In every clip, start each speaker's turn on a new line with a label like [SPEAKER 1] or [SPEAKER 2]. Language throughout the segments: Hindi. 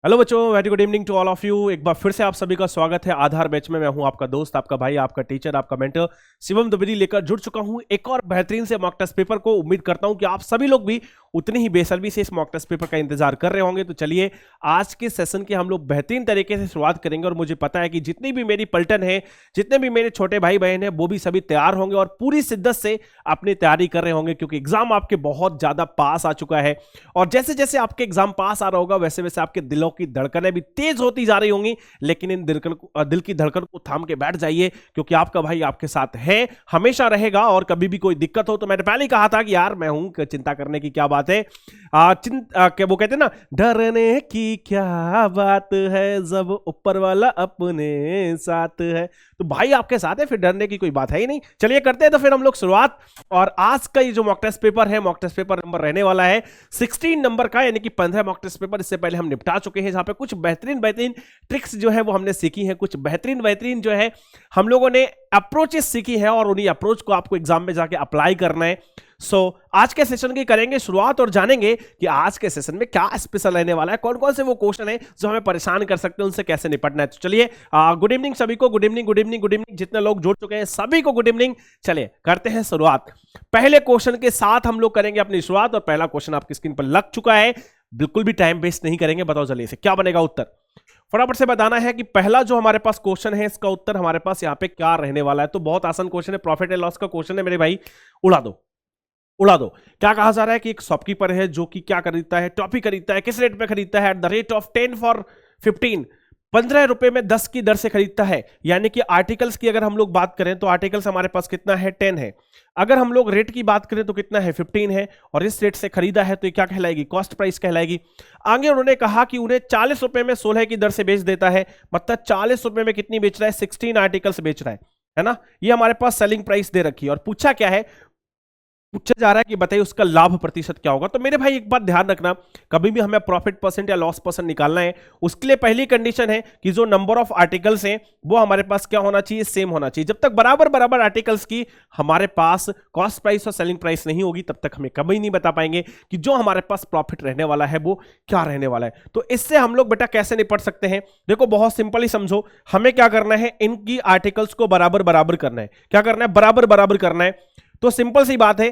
[SPEAKER 1] हेलो बच्चों, very good evening to all of you. एक बार फिर से आप सभी का स्वागत है आधार बैच में। मैं हूं आपका दोस्त, आपका भाई, आपका टीचर, आपका मेंटर शिवम द्विवेदी लेकर जुड़ चुका हूं एक और बेहतरीन से मॉक टेस्ट पेपर को। उम्मीद करता हूं कि आप सभी लोग भी उतनी ही बेसब्री से इस मॉक टेस्ट पेपर का इंतजार कर रहे होंगे। तो चलिए आज के सेशन के हम लोग बेहतरीन तरीके से शुरुआत करेंगे और मुझे पता है कि जितनी भी मेरी पलटन है, जितने भी मेरे छोटे भाई बहन है, वो भी सभी तैयार होंगे और पूरी शिद्दत से अपनी तैयारी कर रहे होंगे, क्योंकि एग्जाम आपके बहुत ज्यादा पास आ चुका है। और जैसे जैसे आपके एग्जाम पास आ रहा होगा वैसे वैसे आपके दिलों की धड़कनें भी तेज होती जा रही होंगी। लेकिन इन दिल की धड़कन को थाम के बैठ जाइए, क्योंकि आपका भाई आपके साथ है, हमेशा रहेगा। और कभी भी कोई दिक्कत हो तो मैंने पहले ही कहा था कि यार मैं हूं, चिंता करने की क्या बात है। क्या वो कहते हैं ना, डरने की क्या बात है जब ऊपर वाला अपने साथ है। तो भाई आपके साथ है, फिर डरने की कोई बात है ही नहीं। चलिए करते हैं तो फिर हम लोग शुरुआत। और आज का ये जो मॉक टेस्ट पेपर है, मॉक टेस्ट पेपर नंबर रहने वाला है 16 नंबर का, यानी कि 15 मॉक टेस्ट पेपर इससे पहले हम निपटा चुके हैं, जहां पे कुछ बेहतरीन बेहतरीन ट्रिक्स जो है वो हमने सीखी हैं, कुछ बेहतरीन बेहतरीन जो है हम लोगों ने अप्रोचेस सीखी है, और उन्हीं अप्रोच को आपको एग्जाम में जाके अप्लाई करना है। आज के सेशन की करेंगे शुरुआत और जानेंगे कि आज के सेशन में क्या स्पेशल रहने वाला है, कौन कौन से वो क्वेश्चन है जो हमें परेशान कर सकते हैं, उनसे कैसे निपटना है। तो चलिए, गुड इवनिंग सभी को, good evening good evening good evening. जितने लोग जुड़ चुके हैं सभी को गुड इवनिंग। चलिए करते हैं शुरुआत। पहले क्वेश्चन के साथ हम लोग करेंगे अपनी शुरुआत, और पहला क्वेश्चन आपकी स्क्रीन पर लग चुका है। बिल्कुल भी टाइम वेस्ट नहीं करेंगे, बताओ जल्दी से क्या बनेगा उत्तर। फटाफट से बताना है कि पहला जो हमारे पास क्वेश्चन है इसका उत्तर हमारे पास यहाँ पे क्या रहने वाला है। तो बहुत आसान क्वेश्चन है, प्रॉफिट एंड लॉस का क्वेश्चन है मेरे भाई। उड़ा दो उड़ा दो। क्या कहा जा रहा है कि एक शॉपकीपर है जो कि क्या खरीदता है, टॉफी खरीदता है। किस रेट पे खरीदता है? At the rate of 10 for 15, 15 रुपए में 10 की दर से खरीदता है। यानी कि आर्टिकल्स की अगर हम लोग बात करें तो आर्टिकल्स हमारे पास कितना है? 10 है। अगर हम लोग रेट की बात करें तो कितना है? 15 है। और इस रेट से खरीदा है तो ये क्या कहलाएगी? कॉस्ट प्राइस कहलाएगी। आगे उन्होंने कहा कि उन्हें 40 रुपए में 16 की दर से बेच देता है। मतलब 40 रुपए में कितनी बेच रहा है? 16 आर्टिकल्स बेच रहा है ना। ये हमारे पास सेलिंग प्राइस दे रखी है। और पूछा क्या है? पूछा जा रहा है कि बताइए उसका लाभ प्रतिशत क्या होगा। तो मेरे भाई एक बात ध्यान रखना, कभी भी हमें प्रॉफिट परसेंट या लॉस परसेंट निकालना है, उसके लिए पहली कंडीशन है कि जो नंबर ऑफ आर्टिकल्स हैं वो हमारे पास क्या होना चाहिए? सेम होना चाहिए। जब तक बराबर बराबर आर्टिकल्स की हमारे पास कॉस्ट प्राइस और सेलिंग प्राइस नहीं होगी, तब तक हमें कभी नहीं बता पाएंगे कि जो हमारे पास प्रॉफिट रहने वाला है वो क्या रहने वाला है। तो इससे हम लोग बेटा कैसे निपट सकते हैं? देखो बहुत सिंपल ही समझो, हमें क्या करना है? इनकी आर्टिकल्स को बराबर बराबर करना है। क्या करना है? बराबर बराबर करना है। तो सिंपल सी बात है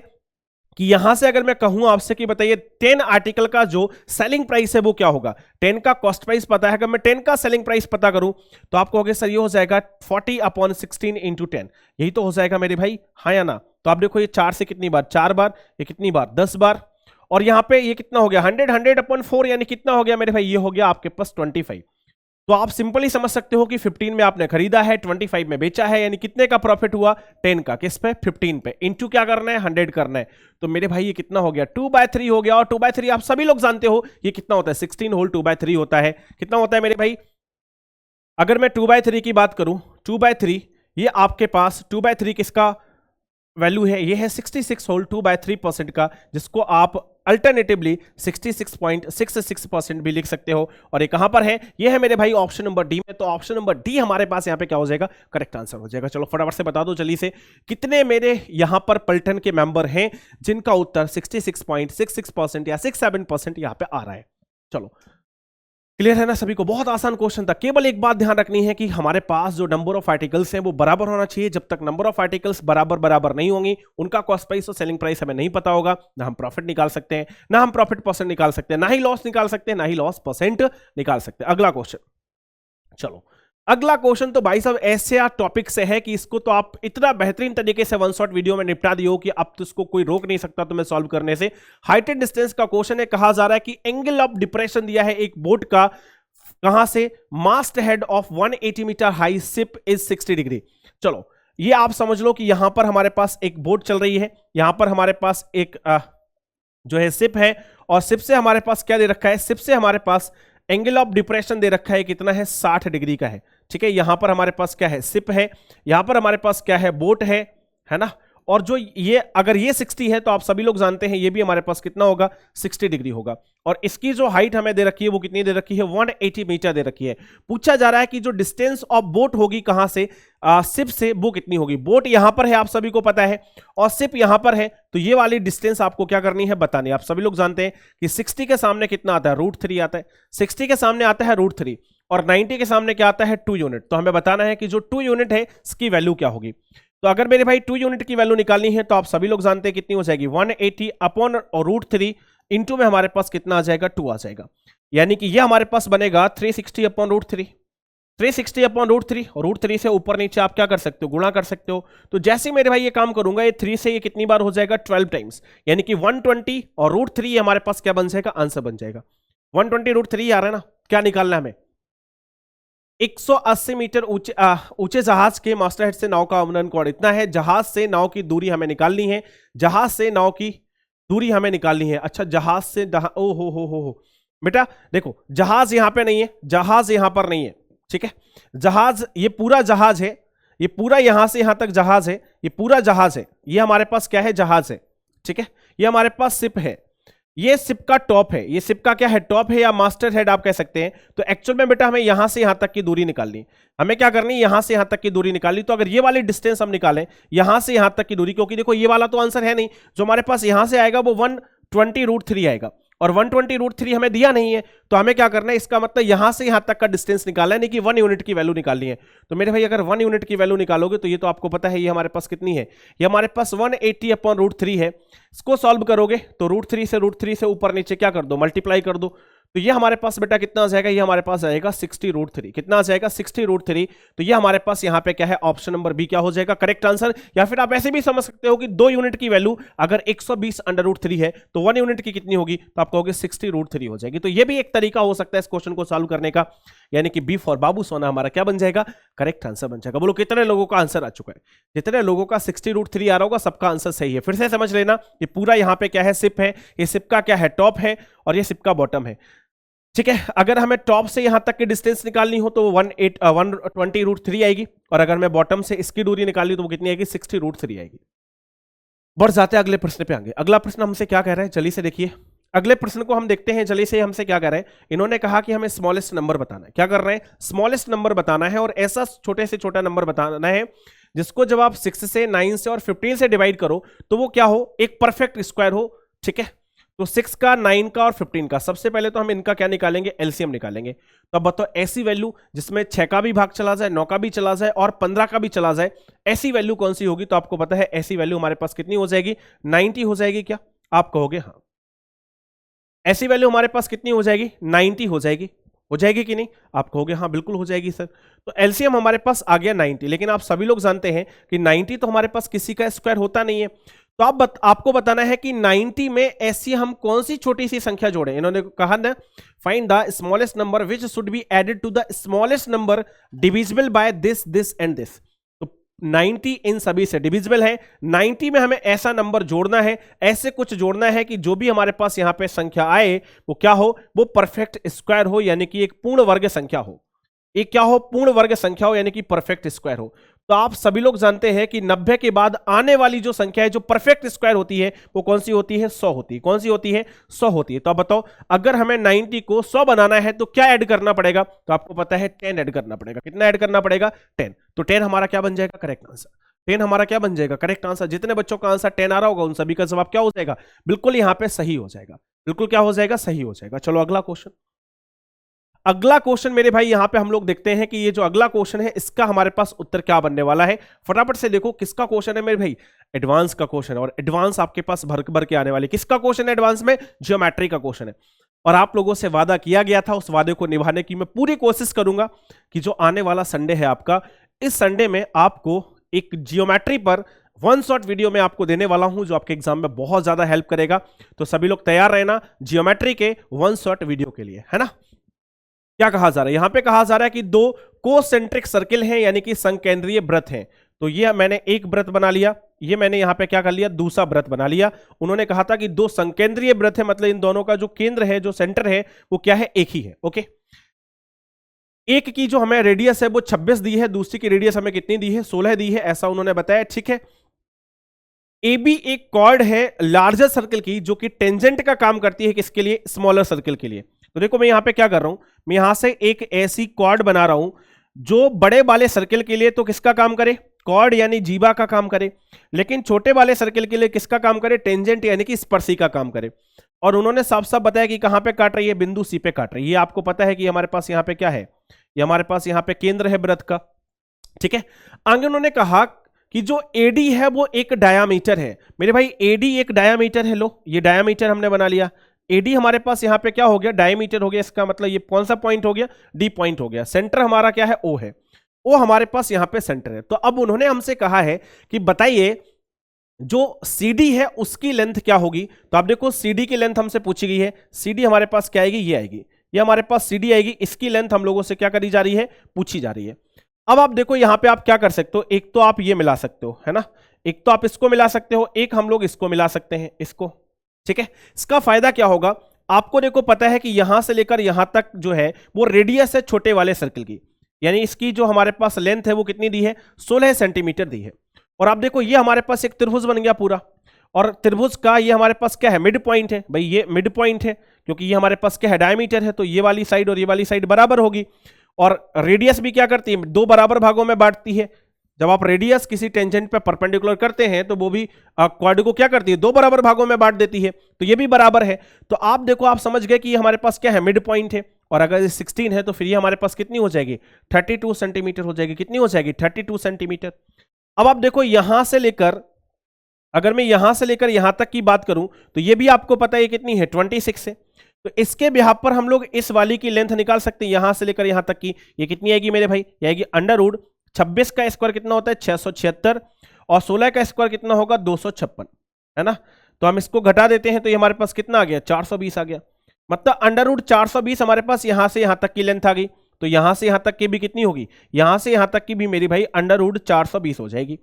[SPEAKER 1] कि यहां से अगर मैं कहूं आपसे कि बताइए 10 आर्टिकल का जो सेलिंग प्राइस है वो क्या होगा। 10 का कॉस्ट प्राइस पता है, अगर मैं 10 का सेलिंग प्राइस पता करूं तो आप कहोगे सर ये हो जाएगा 40/16 इंटू 10। यही तो हो जाएगा मेरे भाई, हाँ या ना। तो आप देखो ये 4 से कितनी बार? 4 बार। ये कितनी बार? 10 बार। और यहां पे ये कितना हो गया? 100/4, यानी कितना हो गया मेरे भाई? ये हो गया आपके पास 25। तो आप सिंपली समझ सकते हो कि 15 में आपने खरीदा है, 25 में बेचा है, यानी कितने का प्रॉफिट हुआ? 10 का। किस पे? 15 पे। इनटू क्या करना है? 100 करना है। तो मेरे भाई ये कितना हो गया? 2/3 हो गया। और 2/3 आप सभी लोग जानते हो ये कितना होता है? 16 होल 2/3 होता है। कितना होता है मेरे भाई? अगर मैं 2/3 की बात करूं, 2/3 ये आपके पास 2/3 किसका वैल्यू है? ये है 66 होल 2/3% का, जिसको आप अल्टरनेटिवली 66.66% भी लिख सकते हो। और ये कहां पर है? ये है मेरे भाई ऑप्शन नंबर डी में। तो ऑप्शन नंबर डी हमारे पास यहां पे क्या हो जाएगा? करेक्ट आंसर हो जाएगा। चलो फटाफट से बता दो जल्दी से, कितने मेरे यहां पर पलटन के मेंबर हैं जिनका उत्तर 66.66% या 67% यहां पे आ रहा है। चलो क्लियर है ना सभी को? बहुत आसान क्वेश्चन था। केवल एक बात ध्यान रखनी है कि हमारे पास जो नंबर ऑफ आर्टिकल्स हैं वो बराबर होना चाहिए। जब तक नंबर ऑफ आर्टिकल्स बराबर बराबर नहीं होंगी, उनका कॉस्ट प्राइस और सेलिंग प्राइस हमें नहीं पता होगा, ना हम प्रॉफिट निकाल सकते हैं, ना हम प्रॉफिट परसेंट निकाल सकते हैं, ना ही लॉस निकाल सकते हैं, ना ही लॉस परसेंट निकाल सकते हैं। अगला क्वेश्चन। चलो अगला क्वेश्चन तो भाई साहब ऐसे टॉपिक से है कि इसको तो आप इतना बेहतरीन तरीके से वन शॉट वीडियो में निपटा दियो कि अब तो इसको कोई रोक नहीं सकता तुम्हें सॉल्व करने से। हाइट एंड डिस्टेंस का क्वेश्चन है। कहा जा रहा है कि एंगल ऑफ डिप्रेशन दिया है एक बोट का, कहां से? Mast head of 180 metre high ship is 60 degree. चलो ये आप समझ लो कि यहां पर हमारे पास एक बोट चल रही है, यहां पर हमारे पास एक जो है शिप है, और शिप से हमारे पास क्या दे रखा है? शिप से हमारे पास एंगल ऑफ डिप्रेशन दे रखा है, कितना है? 60 डिग्री का है। ठीक है, यहां पर हमारे पास क्या है? शिप है, यहां पर हमारे पास क्या है? बोट है ना। और जो ये अगर ये 60 है तो आप सभी लोग जानते हैं ये भी हमारे पास कितना होगा, 60 डिग्री होगा। और इसकी जो हाइट हमें दे रखी है वो कितनी दे रखी है, 180 मीटर दे रखी है। पूछा जा रहा है कि जो डिस्टेंस ऑफ बोट होगी कहां से, शिप से, वो कितनी होगी। बोट यहां पर है, आप सभी को पता है, और शिप यहां पर है, तो ये वाली डिस्टेंस आपको क्या करनी है, बतानी है। आप सभी लोग जानते हैं कि 60 के सामने कितना आता है, √3 आता है। 60 के सामने आता है √3 और 90 के सामने क्या आता है, 2 यूनिट। तो हमें बताना है कि जो 2 यूनिट है इसकी वैल्यू क्या होगी। तो अगर मेरे भाई 2 यूनिट की वैल्यू निकालनी है तो आप सभी लोग जानते हैं कितनी हो जाएगी, 180 अपॉन √3 इंटू में हमारे पास कितना आ जाएगा, 2 आ जाएगा। यानी कि ये हमारे पास बनेगा 360 अपॉन √3, 360 अपॉन √3, और √3 से ऊपर नीचे आप क्या कर सकते हो, गुणा कर सकते हो। तो जैसे मेरे भाई ये काम करूंगा, ये 3 से ये कितनी बार हो जाएगा, 12 टाइम्स, यानी कि 120 और √3 हमारे पास क्या बन जाएगा, आंसर बन जाएगा 120 √3 आ रहा है ना। क्या निकालना है हमें, 180 मीटर ऊंचे जहाज के मास्टरहेड से नाव का अवनयन कोण इतना है। जहाज से नाव की दूरी हमें निकालनी है, जहाज से नाव की दूरी हमें निकालनी है। अच्छा, जहाज से ओ हो बेटा देखो, जहाज यहां पे नहीं है, जहाज यहां पर नहीं है, ठीक है। जहाज, ये पूरा जहाज है, ये पूरा यहां से यहां तक जहाज है, ये पूरा जहाज है, ये हमारे पास क्या है, जहाज है, ठीक है। ये हमारे पास शिप है, ये शिप का टॉप है, ये शिप का क्या है, टॉप है या मास्टर हेड आप कह सकते हैं। तो एक्चुअल में बेटा हमें यहां से यहां तक की दूरी निकालनी, हमें क्या करनी, यहां से यहां तक की दूरी निकालनी। तो अगर ये वाली डिस्टेंस हम निकालें यहां से यहां तक की दूरी, क्योंकि देखो ये वाला तो आंसर है नहीं, जो हमारे पास यहां से आएगा वो 120 √3 आएगा, और 120 √3 हमें दिया नहीं है। तो हमें क्या करना है, इसका मतलब यहां से यहां तक का डिस्टेंस निकालना है, नहीं कि 1 यूनिट की वैल्यू निकालनी है। तो मेरे भाई अगर 1 यूनिट की वैल्यू निकालोगे तो ये तो आपको पता है ये हमारे पास कितनी है, ये हमारे पास 180 अपॉन √3 है। इसको सॉल्व करोगे तो √3 से ऊपर नीचे क्या कर दो, मल्टीप्लाई कर दो। तो ये हमारे पास बेटा कितना आ जाएगा, ये हमारे पास आएगा 60 √3। कितना आ जाएगा, 60 √3। तो ये हमारे पास यहाँ पे क्या है, ऑप्शन नंबर बी क्या हो जाएगा, करेक्ट आंसर। या फिर आप ऐसे भी समझ सकते हो कि 2 यूनिट की वैल्यू अगर 120 अंडर √3 है तो 1 यूनिट की कितनी होगी, तो आप कहोगे 60 √3 हो जाएगी। तो ये भी एक तरीका हो सकता है इस क्वेश्चन को सॉल्व करने का, यानी कि बी फॉर बाबू सोना हमारा क्या बन जाएगा, करेक्ट आंसर बन जाएगा। बोलो कितने लोगों का आंसर आ चुका है, जितने लोगों का 60 √3 आ रहा होगा सबका आंसर सही है। फिर से समझ लेना, ये पूरा यहाँ पे क्या है, शिप है, ये शिप का क्या है, टॉप है, और ये शिप का बॉटम है, ठीक है। अगर हमें टॉप से यहां तक की डिस्टेंस निकालनी हो तो 120 √3 आएगी, और अगर मैं बॉटम से इसकी दूरी निकालनी तो वो कितनी आएगी, 60 √3 आएगी। बढ़ जाते हैं अगले प्रश्न पे आगे। अगला प्रश्न हमसे क्या कह रहा है, जल्दी से देखिए अगले प्रश्न को हम देखते हैं। जल्दी से हमसे क्या कह रहे हैं, इन्होंने कहा कि हमें स्मॉलेस्ट नंबर बताना है। क्या कर रहे हैं, स्मॉलेस्ट नंबर बताना है, और ऐसा छोटे से छोटा नंबर बताना है जिसको जब आप 6 से 9 से और 15 से डिवाइड करो तो वो क्या हो, एक परफेक्ट स्क्वायर हो, ठीक है। तो 6 का, 9 का और 15 का, सबसे पहले तो हम इनका क्या निकालेंगे, एलसीएम निकालेंगे। तो अब बताओ ऐसी वैल्यू जिसमें 6 का भी भाग चला जाए, 9 का भी चला जाए और 15 का भी चला जाए, ऐसी वैल्यू कौन सी होगी। तो आपको पता है ऐसी वैल्यू हमारे पास कितनी हो जाएगी, 90 हो जाएगी। क्या आप कहोगे, हाँ ऐसी वैल्यू हमारे पास कितनी हो जाएगी, 90 हो जाएगी। हो जाएगी कि नहीं, आप कहोगे हाँ बिल्कुल हो जाएगी सर। तो एलसीएम हमारे पास आ गया 90, लेकिन आप सभी लोग जानते हैं कि 90 तो हमारे पास किसी का स्क्वायर होता नहीं है। तो आपको बताना है कि 90 में ऐसी हम कौन सी छोटी सी संख्या जोड़ें। इन्होंने कहा ना, find the smallest number which should be added to the smallest number divisible by this this and this. तो 90 इन सभी से डिविजिबल है, 90 में हमें ऐसा नंबर जोड़ना है, ऐसे कुछ जोड़ना है कि जो भी हमारे पास यहां पे संख्या आए वो क्या हो, वो परफेक्ट स्क्वायर हो, यानी कि एक पूर्ण वर्ग संख्या हो। एक क्या हो, पूर्ण वर्ग संख्या हो, यानी कि परफेक्ट स्क्वायर हो। तो आप सभी लोग जानते हैं कि 90 के बाद आने वाली जो संख्या है जो परफेक्ट स्क्वायर होती है वो कौन सी होती है, 100 होती है। कौन सी होती है, 100 होती है। तो आप बताओ अगर हमें 90 को 100 बनाना है तो क्या ऐड करना पड़ेगा। तो आपको पता है 10 ऐड करना पड़ेगा। कितना ऐड करना पड़ेगा, 10। तो 10 हमारा क्या बन जाएगा, करेक्ट आंसर। 10 हमारा क्या बन जाएगा, करेक्ट आंसर। जितने बच्चों का आंसर 10 आ रहा होगा उन सभी का जवाब क्या हो जाएगा, बिल्कुल यहां पे सही हो जाएगा। बिल्कुल क्या हो जाएगा, सही हो जाएगा। चलो अगला क्वेश्चन। अगला क्वेश्चन मेरे भाई यहां पे हम लोग देखते हैं कि ये जो अगला क्वेश्चन है इसका हमारे पास उत्तर क्या बनने वाला है। फटाफट से देखो किसका क्वेश्चन है मेरे भाई, एडवांस का क्वेश्चन है। और एडवांस आपके पास भर के आने वाली, किसका क्वेश्चन है एडवांस में, ज्योमेट्री का क्वेश्चन है। और आप लोगों से वादा किया गया था, उस वादे को निभाने की मैं पूरी कोशिश करूंगा कि जो आने वाला संडे है आपका, इस संडे में आपको एक जियोमेट्री पर 1 शॉट वीडियो में आपको देने वाला हूं जो आपके एग्जाम में बहुत ज्यादा हेल्प करेगा। तो सभी लोग तैयार रहना जियोमेट्री के 1 शॉट वीडियो के लिए, है ना। क्या कहा जा रहा है, यहां पे कहा जा रहा है कि 2 कोसेंट्रिक सर्किल हैं, यानी कि संकेंद्रीय वृत्त हैं। तो ये मैंने एक वृत्त बना लिया, ये मैंने यहां पे क्या कर लिया, दूसरा वृत्त बना लिया। उन्होंने कहा था कि 2 संकेंद्रीय वृत्त है, मतलब इन दोनों का जो केंद्र है, जो सेंटर है, वो क्या है, एक ही है। ओके, एक की जो हमें रेडियस है वो 26 दी है, दूसरी की रेडियस हमें कितनी दी है, 16 दी है, ऐसा उन्होंने बताया, ठीक है। ए बी एक कॉर्ड है लार्जर सर्कल की जो कि टेंजेंट का काम करती है किसके लिए, स्मॉलर सर्कल के लिए। तो देखो मैं यहां पे क्या कर रहा हूं, मैं यहां से एक ऐसी कॉर्ड बना रहा हूं जो बड़े वाले सर्कल के लिए तो किसका काम करे, कॉर्ड यानी जीवा का काम करे, लेकिन छोटे वाले सर्कल के लिए किसका काम करे, टेंजेंट यानी कि स्पर्शी का काम करे। और उन्होंने साफ साफ बताया कि कहां पे काट रही है, बिंदु सी पे काट रही है। ये आपको पता है कि हमारे पास यहां पे क्या है, ये हमारे पास यहां पे केंद्र है वृत्त का, ठीक है। आगे उन्होंने कहा कि जो एडी है वो एक डायामीटर है। मेरे भाई एडी एक डायामीटर है, लो ये डायामीटर हमने बना लिया। एडी हमारे पास यहां पे क्या हो गया, डायमीटर हो गया। इसका मतलब ये कौन सा पॉइंट हो गया, डी पॉइंट हो गया। सेंटर हमारा क्या है, ओ है, ओ हमारे पास यहां पे सेंटर है। तो अब उन्होंने हमसे कहा है कि बताइए जो CD है उसकी लेंथ क्या होगी। तो आप देखो CD की लेंथ हमसे पूछी गई है, CD हमारे पास क्या आएगी, ये आएगी, ये हमारे पास CD आएगी। इसकी लेंथ हम लोगों से क्या करी जा रही है, पूछी जा रही है। अब आप देखो यहां पे आप क्या कर सकते हो, एक तो आप ये मिला सकते हो, है ना, एक तो आप इसको मिला सकते हो, एक हम लोग इसको मिला सकते हैं, इसको, ठीक है। इसका फायदा क्या होगा, आपको देखो पता है कि यहां से लेकर यहां तक जो है वो रेडियस है छोटे वाले सर्कल की, यानी इसकी जो हमारे पास लेंथ है वो कितनी दी है, 16 सेंटीमीटर दी है। और आप देखो ये हमारे पास एक त्रिभुज बन गया पूरा, और त्रिभुज का ये हमारे पास क्या है, मिड पॉइंट है भाई, ये मिड पॉइंट है क्योंकि ये हमारे पास क्या है, डायमीटर है। तो ये वाली साइड और ये वाली साइड बराबर होगी। और रेडियस भी क्या करती है, दो बराबर भागों में बांटती है। जब आप रेडियस किसी टेंजेंट पे परपेंडिकुलर करते हैं तो वो भी क्वाड को क्या करती है, दो बराबर भागों में बांट देती है। तो ये भी बराबर है। तो आप देखो आप समझ गए कि ये हमारे पास क्या है, मिड पॉइंट है। और अगर ये 16 है तो फिर ये हमारे पास कितनी हो जाएगी, 32 सेंटीमीटर हो जाएगी। कितनी हो जाएगी, 32 सेंटीमीटर। अब आप देखो यहां से लेकर, अगर मैं यहां से लेकर यहां तक की बात करूं तो ये भी आपको पता है ये कितनी है, 26 है। तो इसके बिहाफ पर हम लोग इस वाली की लेंथ निकाल सकते हैं, यहां से लेकर यहां तक की। ये कितनी आएगी मेरे भाई, ये आएगी अंडर रूट 26 का स्क्वायर कितना होता है, 676, और 16 का स्क्वायर कितना होगा, 256, है ना। तो हम इसको घटा देते हैं तो ये हमारे पास कितना आ गया, 420 आ गया। मतलब अंडर रूट 420 हमारे पास यहां से यहां तक की लेंथ आ गई। तो यहां से यहां तक की भी कितनी होगी, यहां से यहां तक की भी मेरी भाई अंडर रूट 420 हो जाएगी।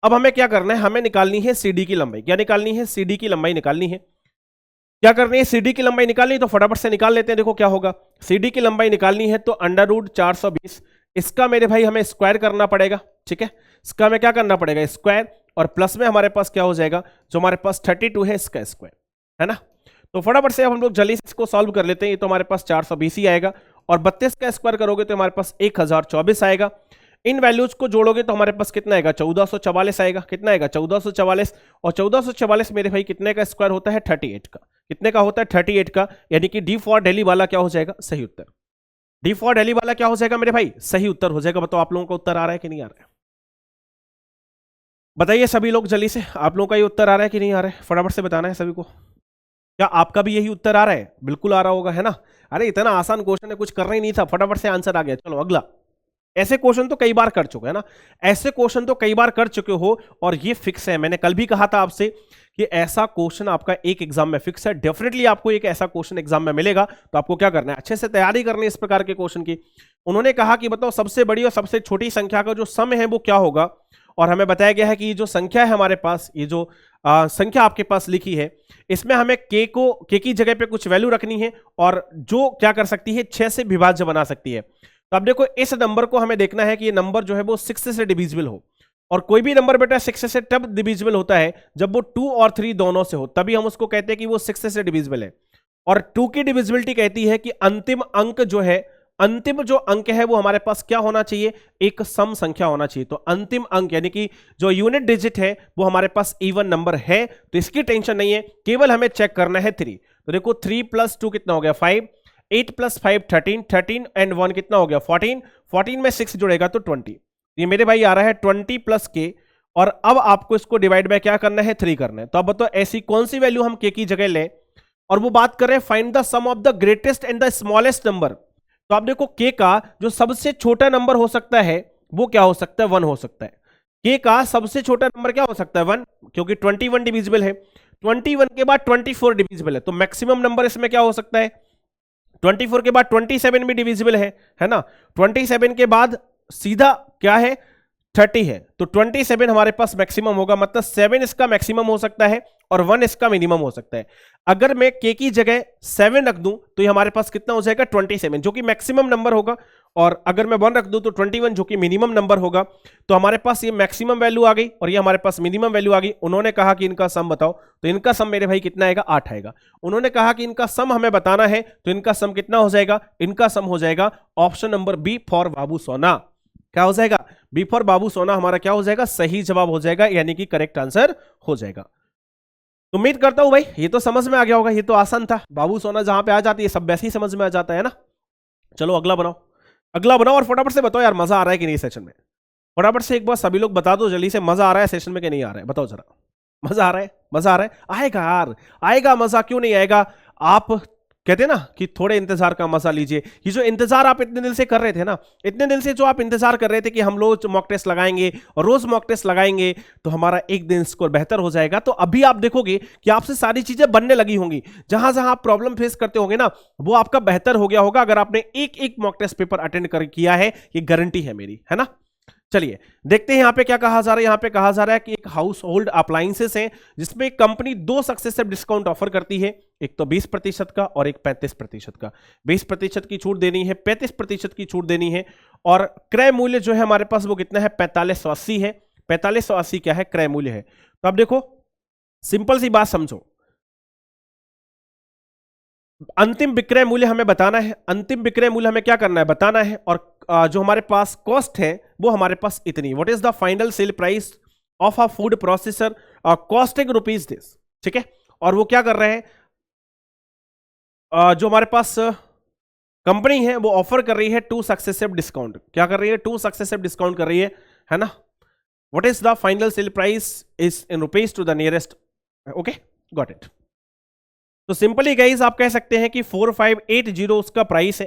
[SPEAKER 1] अब हमें क्या करना है, हमें निकालनी है CD की लंबाई। क्या निकालनी है, CD की लंबाई निकालनी है। क्या करनी है, CD की लंबाई निकालनी है, तो फटाफट से निकाल लेते हैं। देखो क्या होगा, CD की लंबाई निकालनी है तो अंडर रूट 420, इसका मेरे भाई हमें स्क्वायर करना पड़ेगा, ठीक है। इसका हमें क्या करना पड़ेगा, स्क्वायर, और प्लस में हमारे पास क्या हो जाएगा, जो हमारे पास 32 है इसका स्क्वायर, है ना। तो फटाफट से अब हम लोग जल्दी से इसको सॉल्व कर लेते हैं। ये तो हमारे पास 420 ही आएगा, और 32 का स्क्वायर करोगे तो हमारे पास 1024 आएगा। इन वैल्यूज को जोड़ोगे तो हमारे पास कितना आएगा, 1444 आएगा। कितना आएगा, 1444, और 1444 मेरे भाई कितने का स्क्वायर होता है, 38 का। कितने का होता है, 38 का। यानी कि डी फॉर दिल्ली वाला क्या हो जाएगा, सही उत्तर। डी फॉर दिल्ली वाला क्या हो जाएगा मेरे भाई, सही उत्तर हो जाएगा। बताओ आप लोगों का उत्तर आ रहा है कि नहीं आ रहा है, बताइए सभी लोग जल्दी से, आप लोगों का ये उत्तर आ रहा है कि नहीं आ रहा है, फटाफट से बताना है सभी को। क्या आपका भी यही उत्तर आ रहा है, बिल्कुल आ रहा होगा, है ना। अरे इतना आसान क्वेश्चन है, कुछ करना ही नहीं था, फटाफट से आंसर आ गया। चलो अगला। ऐसे क्वेश्चन तो कई बार कर चुके हैं ना, ऐसे क्वेश्चन तो कई बार कर चुके हो, और ये फिक्स है। मैंने कल भी कहा था आपसे कि ऐसा क्वेश्चन आपका एक एग्जाम में फिक्स है, डेफिनेटली आपको एक ऐसा क्वेश्चन एग्जाम में मिलेगा। तो आपको क्या करना है, अच्छे से तैयारी करनी है इस प्रकार के क्वेश्चन की। उन्होंने कहा कि बताओ सबसे बड़ी और सबसे छोटी संख्या का जो सम है वो क्या होगा, और हमें बताया गया है कि ये जो संख्या है हमारे पास, ये जो संख्या आपके पास लिखी है, इसमें हमें के की जगह पे कुछ वैल्यू रखनी है, और जो क्या कर सकती है, 6 से विभाज्य बना सकती है। तो अब देखो इस नंबर को हमें देखना है कि ये नंबर जो है वो 6 से डिविजिबल हो, और कोई भी नंबर बेटा 6 से तब डिविजिबल होता है जब वो 2 और 3 दोनों से हो, तभी हम उसको कहते हैं कि वो 6 से डिविजिबल है। और 2 की डिविजिबिलिटी कहती है कि अंतिम अंक जो है, अंतिम जो अंक है वो हमारे पास क्या होना चाहिए, एक सम संख्या होना चाहिए। तो अंतिम अंक यानी कि जो यूनिट डिजिट है वो हमारे पास इवन नंबर है, तो इसकी टेंशन नहीं है, केवल हमें चेक करना है 3। तो देखो 3 + 2 कितना हो गया, 5, 8 + 5 13, 13 एंड 1 कितना हो गया, 14, 14 में 6 जुड़ेगा तो 20। ये मेरे भाई आ रहा है 20 + k, और अब आपको इसको डिवाइड बाय क्या करना है, 3 करना है। तो अब बताओ ऐसी कौन सी वैल्यू हम k की जगह लें, और वो बात कर रहे हैं find the sum of the greatest and the smallest number. तो आप देखो k का जो सबसे छोटा नंबर हो सकता है वो क्या हो सकता है, 1 हो सकता है। k का सबसे छोटा नंबर क्या हो सकता है, 1, क्योंकि 21 डिविजिबल है। 21 के बाद 24 डिविजिबल है, तो मैक्सिमम नंबर इसमें क्या हो सकता है, 24 के बाद 27 भी डिविजिबल है ना। 27 के बाद सीधा क्या है, 30 है, तो 27 हमारे पास मैक्सिमम होगा, मतलब 7 इसका मैक्सिमम हो सकता है और 1 इसका मिनिमम हो सकता है। अगर मैं k की जगह 7 रख दूं तो ये हमारे पास कितना हो जाएगा 27, जो कि मैक्सिमम नंबर होगा, और अगर मैं 1 रख दूं तो 21, जो कि मिनिमम नंबर होगा। तो हमारे पास ये मैक्सिमम वैल्यू आ गई और ये हमारे पास मिनिमम वैल्यू आ गई। उन्होंने कहा कि इनका सम बताओ, तो इनका सम मेरे भाई कितना आएगा 8 आएगा। उन्होंने कहा कि इनका सम हमें बताना है, तो इनका सम कितना हो जाएगा, इनका सम हो जाएगा ऑप्शन नंबर बी फॉर बाबू सोना। क्या हो जाएगा, बी फॉर बाबू सोना हमारा क्या हो जाएगा, सही जवाब हो जाएगा, यानी कि करेक्ट आंसर हो जाएगा। उम्मीद करता हूं भाई ये तो समझ में आ गया होगा, ये तो आसान था। बाबू सोना जहां पे आ जाती है सब वैसे ही समझ में आ जाता है ना। चलो अगला बनाओ, अगला बनाओ और फटाफट से बताओ यार मजा आ रहा है कि नहीं सेशन में। फटाफट से एक बार सभी लोग बता दो जल्दी से, मजा आ रहा है सेशन में कि नहीं आ रहा है, बताओ जरा। मजा आ रहा है, मजा आ रहा है, आएगा यार, आएगा मजा, क्यों नहीं आएगा। आप कहते हैं ना कि थोड़े इंतजार का मजा लीजिए। ये जो इंतजार आप इतने दिन से कर रहे थे ना, इतने दिन से जो आप इंतजार कर रहे थे कि हम रोज मॉक टेस्ट लगाएंगे और रोज मॉक टेस्ट लगाएंगे तो हमारा एक दिन स्कोर बेहतर हो जाएगा, तो अभी आप देखोगे कि आपसे सारी चीजें बनने लगी होंगी। जहां जहां आप प्रॉब्लम फेस करते होंगे ना, वो आपका बेहतर हो गया होगा अगर आपने एक एक मॉक टेस्ट पेपर अटेंड कर किया है, ये गारंटी है मेरी, है ना। चलिए देखते हैं यहां पे क्या कहा जा रहा है। यहां पे कहा जा रहा है कि एक हाउस होल्ड अप्लायंसेस है जिसमें कंपनी 2 सक्सेसिव डिस्काउंट ऑफर करती है, एक तो 20% का और एक 35% का। 20% की छूट देनी है, 35% की छूट देनी है, और क्रय मूल्य जो है हमारे पास वो कितना है 4580 है। 4580 क्या है, क्रय मूल्य है। तो अब देखो सिंपल सी बात समझो, अंतिम विक्रय मूल्य हमें बताना है, अंतिम विक्रय मूल्य हमें क्या करना है बताना है, और जो हमारे पास कॉस्ट है वो हमारे पास इतनी, what is the final sale price of a food processor costing rupees this, ठीक है। और वो क्या कर रहे हैं, जो हमारे पास कंपनी है वो ऑफर कर रही है 2 सक्सेसिव डिस्काउंट, क्या कर रही है 2 सक्सेसिव डिस्काउंट कर रही है ना। What is the final sale price is in rupees to the nearest, okay got it. तो सिंपली गाइस आप कह सकते हैं कि 4580 उसका प्राइस है,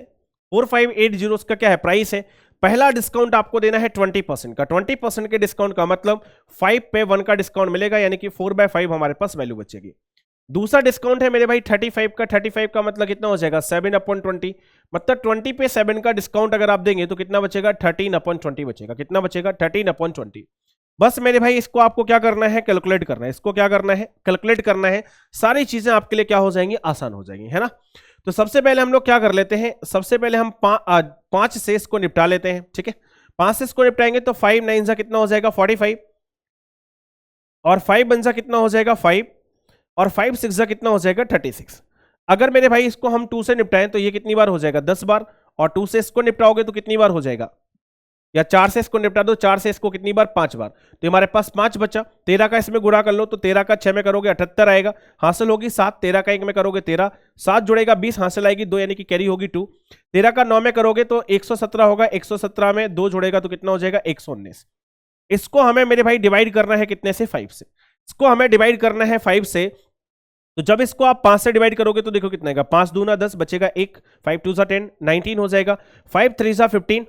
[SPEAKER 1] 4580 उसका क्या है प्राइस है। पहला डिस्काउंट आपको देना है 20% का, 20% के डिस्काउंट का मतलब 5 पे 1 का डिस्काउंट मिलेगा, यानी कि 4/5 हमारे पास वैल्यू बचेगी। दूसरा डिस्काउंट है मेरे भाई 35 का, 35 का मतलब कितना हो जाएगा 7/20, मतलब 20 पे 7 का डिस्काउंट अगर आप देंगे तो कितना बचेगा 13/20 बचेगा, कितना बचेगा 13/20। बस मेरे भाई इसको आपको क्या करना है कैलकुलेट करना है, इसको क्या करना है कैलकुलेट करना है, सारी चीजें आपके लिए क्या हो जाएंगी आसान हो जाएंगी, है ना। तो सबसे पहले हम लोग क्या कर लेते हैं, सबसे पहले हम 5 से इसको निपटा लेते हैं, ठीक है। 5 से इसको निपटाएंगे तो 5 9 कितना हो जाएगा 45, और 5 बन कितना हो जाएगा 5, और 5 6 कितना हो जाएगा 36। अगर मेरे भाई इसको हम 2 से निपटाएं तो ये कितनी बार हो जाएगा 10 बार, और 2 से इसको निपटाओगे तो कितनी बार हो जाएगा, या 4 से इसको निपटा दो, 4 से इसको कितनी बार 5 बार, तो हमारे पास 5 बचा। 13 का इसमें गुणा कर लो तो 13 का 6 में करोगे 78 आएगा, हासिल होगी 7, 13 का 1 में करोगे 13, 7 जुड़ेगा 20, हासिल आएगी 2 यानी कि कैरी होगी 2। 13 का 9 में करोगे तो 117 होगा, 117 में 2 जुड़ेगा तो कितना हो जाएगा 119। इसको हमें मेरे भाई डिवाइड करना है कितने से 5 से, इसको हमें डिवाइड करना है 5 से। तो जब इसको आप 5 से डिवाइड करोगे तो देखो कितना आएगा 5 दूना 10 बचेगा 1, 5 2 10 19 हो जाएगा, 5 3 15,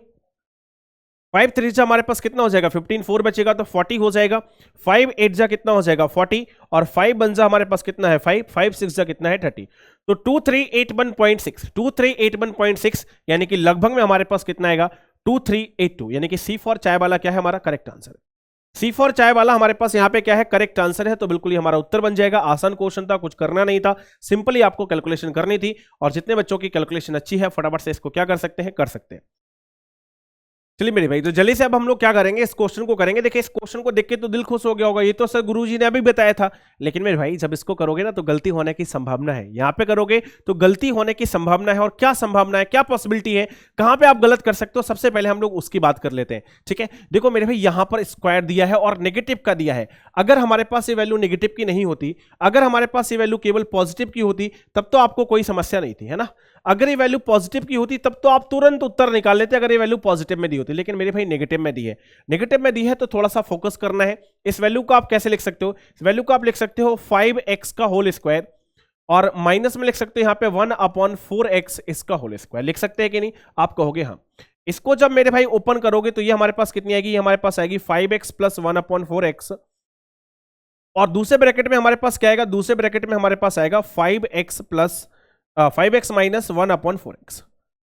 [SPEAKER 1] 5 3 हमारे पास कितना हो जाएगा 15, 4 बचेगा तो 40 हो जाएगा, 5 8 कितना हो जाएगा 40, और 5 बन हमारे पास कितना है 5, 5 6 कितना है 30। तो 2381.6, 2381.6 यानी कि लगभग में हमारे पास कितना आएगा 2382, यानी कि सी फॉर चाय वाला क्या है हमारा करेक्ट आंसर है। सी फॉर चाय वाला हमारे पास यहाँ पे क्या है करेक्ट आंसर है, तो बिल्कुल ही हमारा उत्तर बन जाएगा। आसान क्वेश्चन था, कुछ करना नहीं था, सिंपली आपको कैलकुलेशन करनी थी, और जितने बच्चों की कैलकुलेशन अच्छी है फटाफट से इसको क्या कर सकते हैं कर सकते हैं। चलिए मेरे भाई तो जल्दी से अब हम लोग क्या करेंगे इस क्वेश्चन को करेंगे। देखिए इस क्वेश्चन को देख के तो दिल खुश हो गया होगा, ये तो सर गुरुजी ने अभी बताया था, लेकिन मेरे भाई जब इसको करोगे ना तो गलती होने की संभावना है, यहाँ पे करोगे तो गलती होने की संभावना है। और क्या संभावना है, क्या पॉसिबिलिटी है, कहां पे आप गलत कर सकते हो, सबसे पहले हम लोग उसकी बात कर लेते हैं, ठीक है। देखो मेरे भाई यहां पर स्क्वायर दिया है और नेगेटिव का दिया है, अगर हमारे पास ये वैल्यू नेगेटिव की नहीं होती, अगर हमारे पास ये वैल्यू केवल पॉजिटिव की होती तब तो आपको कोई समस्या नहीं थी, है ना। अगर ये वैल्यू पॉजिटिव की होती तब तो आप तुरंत उत्तर निकाल लेते अगर ये वैल्यू पॉजिटिव में दी होती, लेकिन मेरे भाई नेगेटिव में दी है। नेगेटिव में दी है तो थोड़ा सा फोकस करना है। इस वैल्यू को आप कैसे लिख सकते हो, इस वैल्यू को आप लिख सकते हो 5x का होल स्क्वायर, और माइनस में लिख सकते हो यहाँ पे 1/4x इसका होल स्क्वायर, लिख सकते हैं कि नहीं, आप कहोगे हाँ। इसको जब मेरे भाई ओपन करोगे तो ये हमारे पास कितनी आएगी, ये हमारे पास आएगी 5x प्लस 1/4x, और दूसरे ब्रैकेट में हमारे पास क्या आएगा, दूसरे ब्रैकेट में हमारे पास आएगा 5x माइनस 1/4x,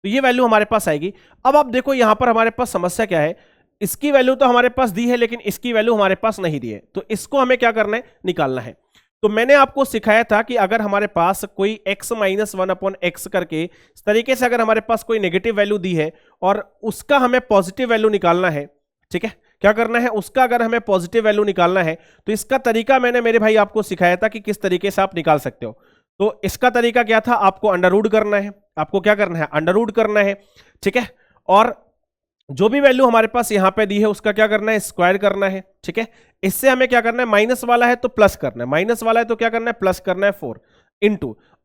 [SPEAKER 1] तो ये वैल्यू हमारे पास आएगी। अब आप देखो यहां पर हमारे पास समस्या क्या है, इसकी वैल्यू तो हमारे पास दी है लेकिन इसकी वैल्यू हमारे पास नहीं दी है, तो इसको हमें क्या करना है, निकालना है। तो मैंने आपको सिखाया था कि अगर हमारे पास कोई x माइनस 1/x करके इस तरीके से अगर हमारे पास कोई नेगेटिव वैल्यू दी है और उसका हमें पॉजिटिव वैल्यू निकालना है, ठीक है, क्या करना है, उसका अगर हमें पॉजिटिव वैल्यू निकालना है तो इसका तरीका मैंने मेरे भाई आपको सिखाया था कि किस तरीके से आप निकाल सकते हो। तो इसका तरीका क्या था, आपको अंडर रूट करना है, आपको क्या करना है, अंडर रूट करना है, ठीक है, और जो भी वैल्यू हमारे पास यहां पे दी है उसका क्या करना है, स्क्वायर करना है, ठीक है। इससे हमें क्या करना है, माइनस वाला है तो प्लस करना है, माइनस वाला है तो क्या करना है, प्लस करना है 4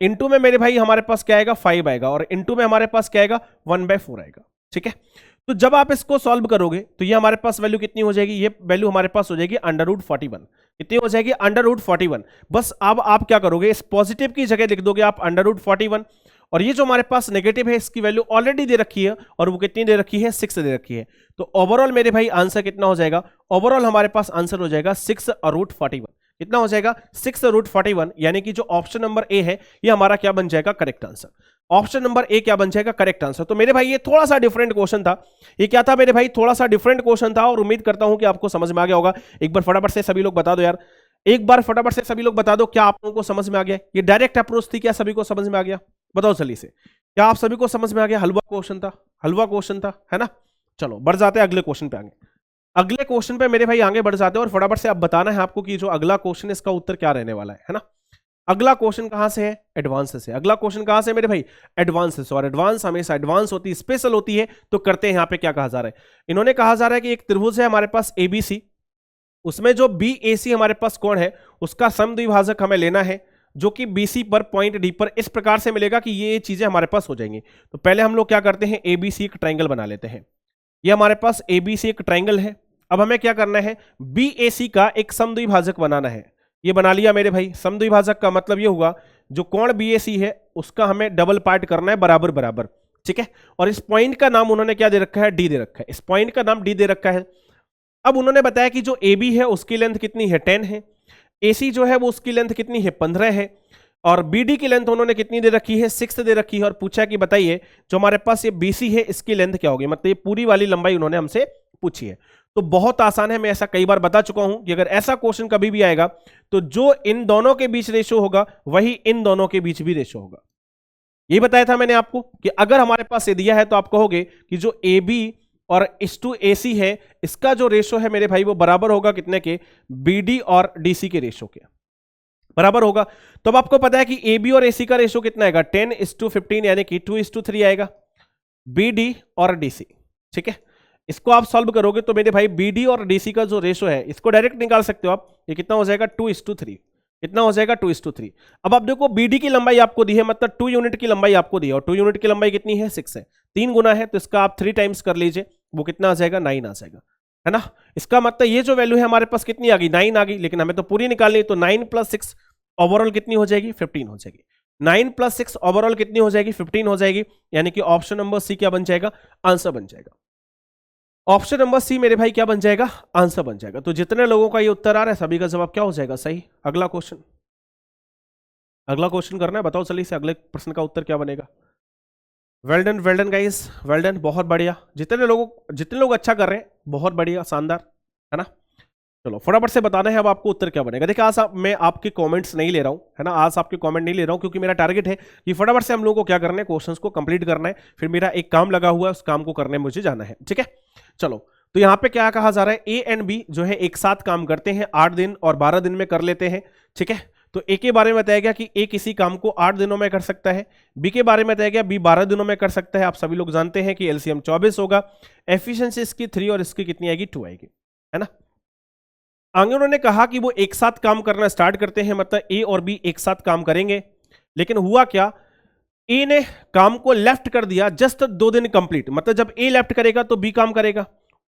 [SPEAKER 1] इंटू में मेरे भाई हमारे पास क्या आएगा, 5 आएगा, और इंटू में हमारे पास क्या आएगा, 1/4 आएगा, ठीक है। तो जब आप इसको सॉल्व करोगे तो ये हमारे पास वैल्यू कितनी हो जाएगी, ये वैल्यू हमारे पास हो जाएगी √41। कितनी हो जाएगी, √41। बस अब आप क्या करोगे, इस पॉजिटिव की जगह लिख दोगे आप √41, और ये जो हमारे पास नेगेटिव है इसकी वैल्यू ऑलरेडी दे रखी है, और वो कितनी दे रखी है, 6 दे रखी है। तो ओवरऑल मेरे भाई आंसर कितना हो जाएगा, ओवरऑल हमारे पास आंसर हो जाएगा 6√41। कितना हो जाएगा, 6√41, यानी कि जो ऑप्शन नंबर ए है ये हमारा क्या बन जाएगा, correct answer. Option number A क्या बन जाएगा, करेक्ट आंसर। तो मेरे भाई ये थोड़ा सा डिफरेंट क्वेश्चन था, ये क्या था मेरे भाई, थोड़ा सा डिफरेंट क्वेश्चन था, और उम्मीद करता हूं कि आपको समझ में आ गया होगा। एक बार फटाफट से सभी लोग बता दो यार, एक बार फटाफट से सभी लोग बता दो, क्या आप लोगों को समझ में आ गया, ये डायरेक्ट अप्रोच थी, क्या सभी को समझ में आ गया, बताओ जल्दी से, क्या आप सभी को समझ में आ गया, हलवा क्वेश्चन था, हलवा क्वेश्चन था, है ना। चलो बढ़ जाते हैं अगले क्वेश्चन पे, आगे अगले क्वेश्चन पे मेरे भाई आगे बढ़ जाते हैं, और फटाफट से अब बताना है आपको कि जो अगला क्वेश्चन है इसका उत्तर क्या रहने वाला है ना। अगला क्वेश्चन कहां से है, एडवांस से। अगला क्वेश्चन कहां से मेरे भाई, एडवांस से। और एडवांस हमेशा एडवांस होती है, स्पेशल होती है, तो करते हैं यहाँ पे क्या कहा जा रहा है, इन्होंने कहा जा रहा है कि एक त्रिभुज है हमारे पास ABC, उसमें जो BAC हमारे पास कोण है उसका समद्विभाजक हमें लेना है, जो कि BC पर पॉइंट D पर इस प्रकार से मिलेगा कि ये चीजें हमारे पास हो जाएंगी। तो पहले हम लोग क्या करते हैं, ABC एक ट्राइंगल बना लेते हैं। ये हमारे पास ABC एक ट्राइंगल है। अब हमें क्या करना है, BAC का एक समद्विभाजक बनाना है। ये बना लिया मेरे भाई। समद्विभाजक का मतलब ये हुआ, जो कोण BAC है उसका हमें डबल पार्ट करना है, बराबर बराबर, ठीक है। और इस पॉइंट का नाम उन्होंने क्या दे रखा है, D दे रखा है। इस पॉइंट का नाम D दे रखा है। अब उन्होंने बताया कि जो AB है उसकी लेंथ कितनी है, 10 है। AC जो है वो उसकी लेंथ कितनी है, 15 है। और BD की लेंथ उन्होंने कितनी दे रखी है, 6 दे रखी है। और पूछा कि बताइए जो हमारे पास ये BC है इसकी लेंथ क्या होगी, मतलब ये पूरी वाली लंबाई उन्होंने हमसे पूछी है। तो बहुत आसान है, मैं ऐसा कई बार बता चुका हूं कि अगर ऐसा क्वेश्चन कभी भी आएगा तो जो इन दोनों के बीच रेशो होगा वही इन दोनों के बीच भी रेशो होगा। यही बताया था मैंने आपको कि अगर हमारे पास ये दिया है तो आप कहोगे कि जो AB और AC है इसका जो रेशो है मेरे भाई वो बराबर होगा कितने के, BD और DC के रेशो के बराबर होगा। तो अब आपको पता है कि AB और AC का रेशो कितना आएगा, 10:15, यानी कि 2:3 आएगा, BD और DC, ठीक है। इसको आप सॉल्व करोगे तो मेरे भाई BD और DC का जो रेशो है इसको डायरेक्ट निकाल सकते हो आप। ये कितना हो जाएगा, 2:3। कितना हो जाएगा, 2:3। अब आप देखो BD की लंबाई आपको दी है, मतलब 2 यूनिट की लंबाई आपको दी है, और 2 यूनिट की लंबाई कितनी है, 6 है। 3 गुना है तो इसका आप 3 टाइम्स कर लीजिए, वो कितना आ जाएगा, 9 आ जाएगा, है ना। इसका मतलब ये जो वैल्यू है हमारे पास कितनी आ गई, 9 आ गई, लेकिन हमें तो पूरी निकालनी है। तो 9 + 6 ओवरऑल कितनी हो जाएगी, 15 हो जाएगी। 9 + 6 ओवरऑल कितनी हो जाएगी, 15 हो जाएगी। यानी कि ऑप्शन नंबर सी क्या बन जाएगा, आंसर बन जाएगा। ऑप्शन नंबर सी मेरे भाई क्या बन जाएगा, आंसर बन जाएगा। तो जितने लोगों का ये उत्तर आ रहा है सभी का जवाब क्या हो जाएगा, सही। अगला क्वेश्चन, अगला क्वेश्चन करना है, बताओ चलिए से अगले प्रश्न का उत्तर क्या बनेगा। Well done guys, well done, बहुत बढ़िया। जितने लोग अच्छा कर रहे हैं, बहुत बढ़िया, शानदार, है ना। चलो फटाफट से बताना है अब आपको उत्तर क्या बनेगा। देखिए आज मैं आपके कमेंट्स नहीं ले रहा हूं, है ना, आज आपके कमेंट नहीं ले रहा हूं, क्योंकि मेरा टारगेट है कि फटाफट से हम लोगों को क्या करना है, क्वेश्चंस को कंप्लीट करना है। फिर मेरा एक काम लगा हुआ है, उस काम को करने में मुझे जाना है, ठीक है। चलो तो यहाँ पे क्या कहा जा रहा है, A एंड B जो है एक साथ काम करते हैं, 8 दिन और 12 दिन में कर लेते हैं, ठीक है। तो A के बारे में बताया गया कि A किसी काम को 8 दिनों में कर सकता है। B के बारे में बताया गया B 12 दिनों में कर सकता है। आप सभी लोग जानते हैं कि LCM 24 होगा, एफिशिएंसी इसकी 3 और इसकी कितनी आएगी, 2 आएगी, है ना। आगे उन्होंने कहा कि वो एक साथ काम करना स्टार्ट करते हैं, मतलब A और B एक साथ काम करेंगे। लेकिन हुआ क्या, A ने काम को लेफ्ट कर दिया जस्ट 2 दिन कंप्लीट, मतलब जब A लेफ्ट करेगा तो B काम करेगा,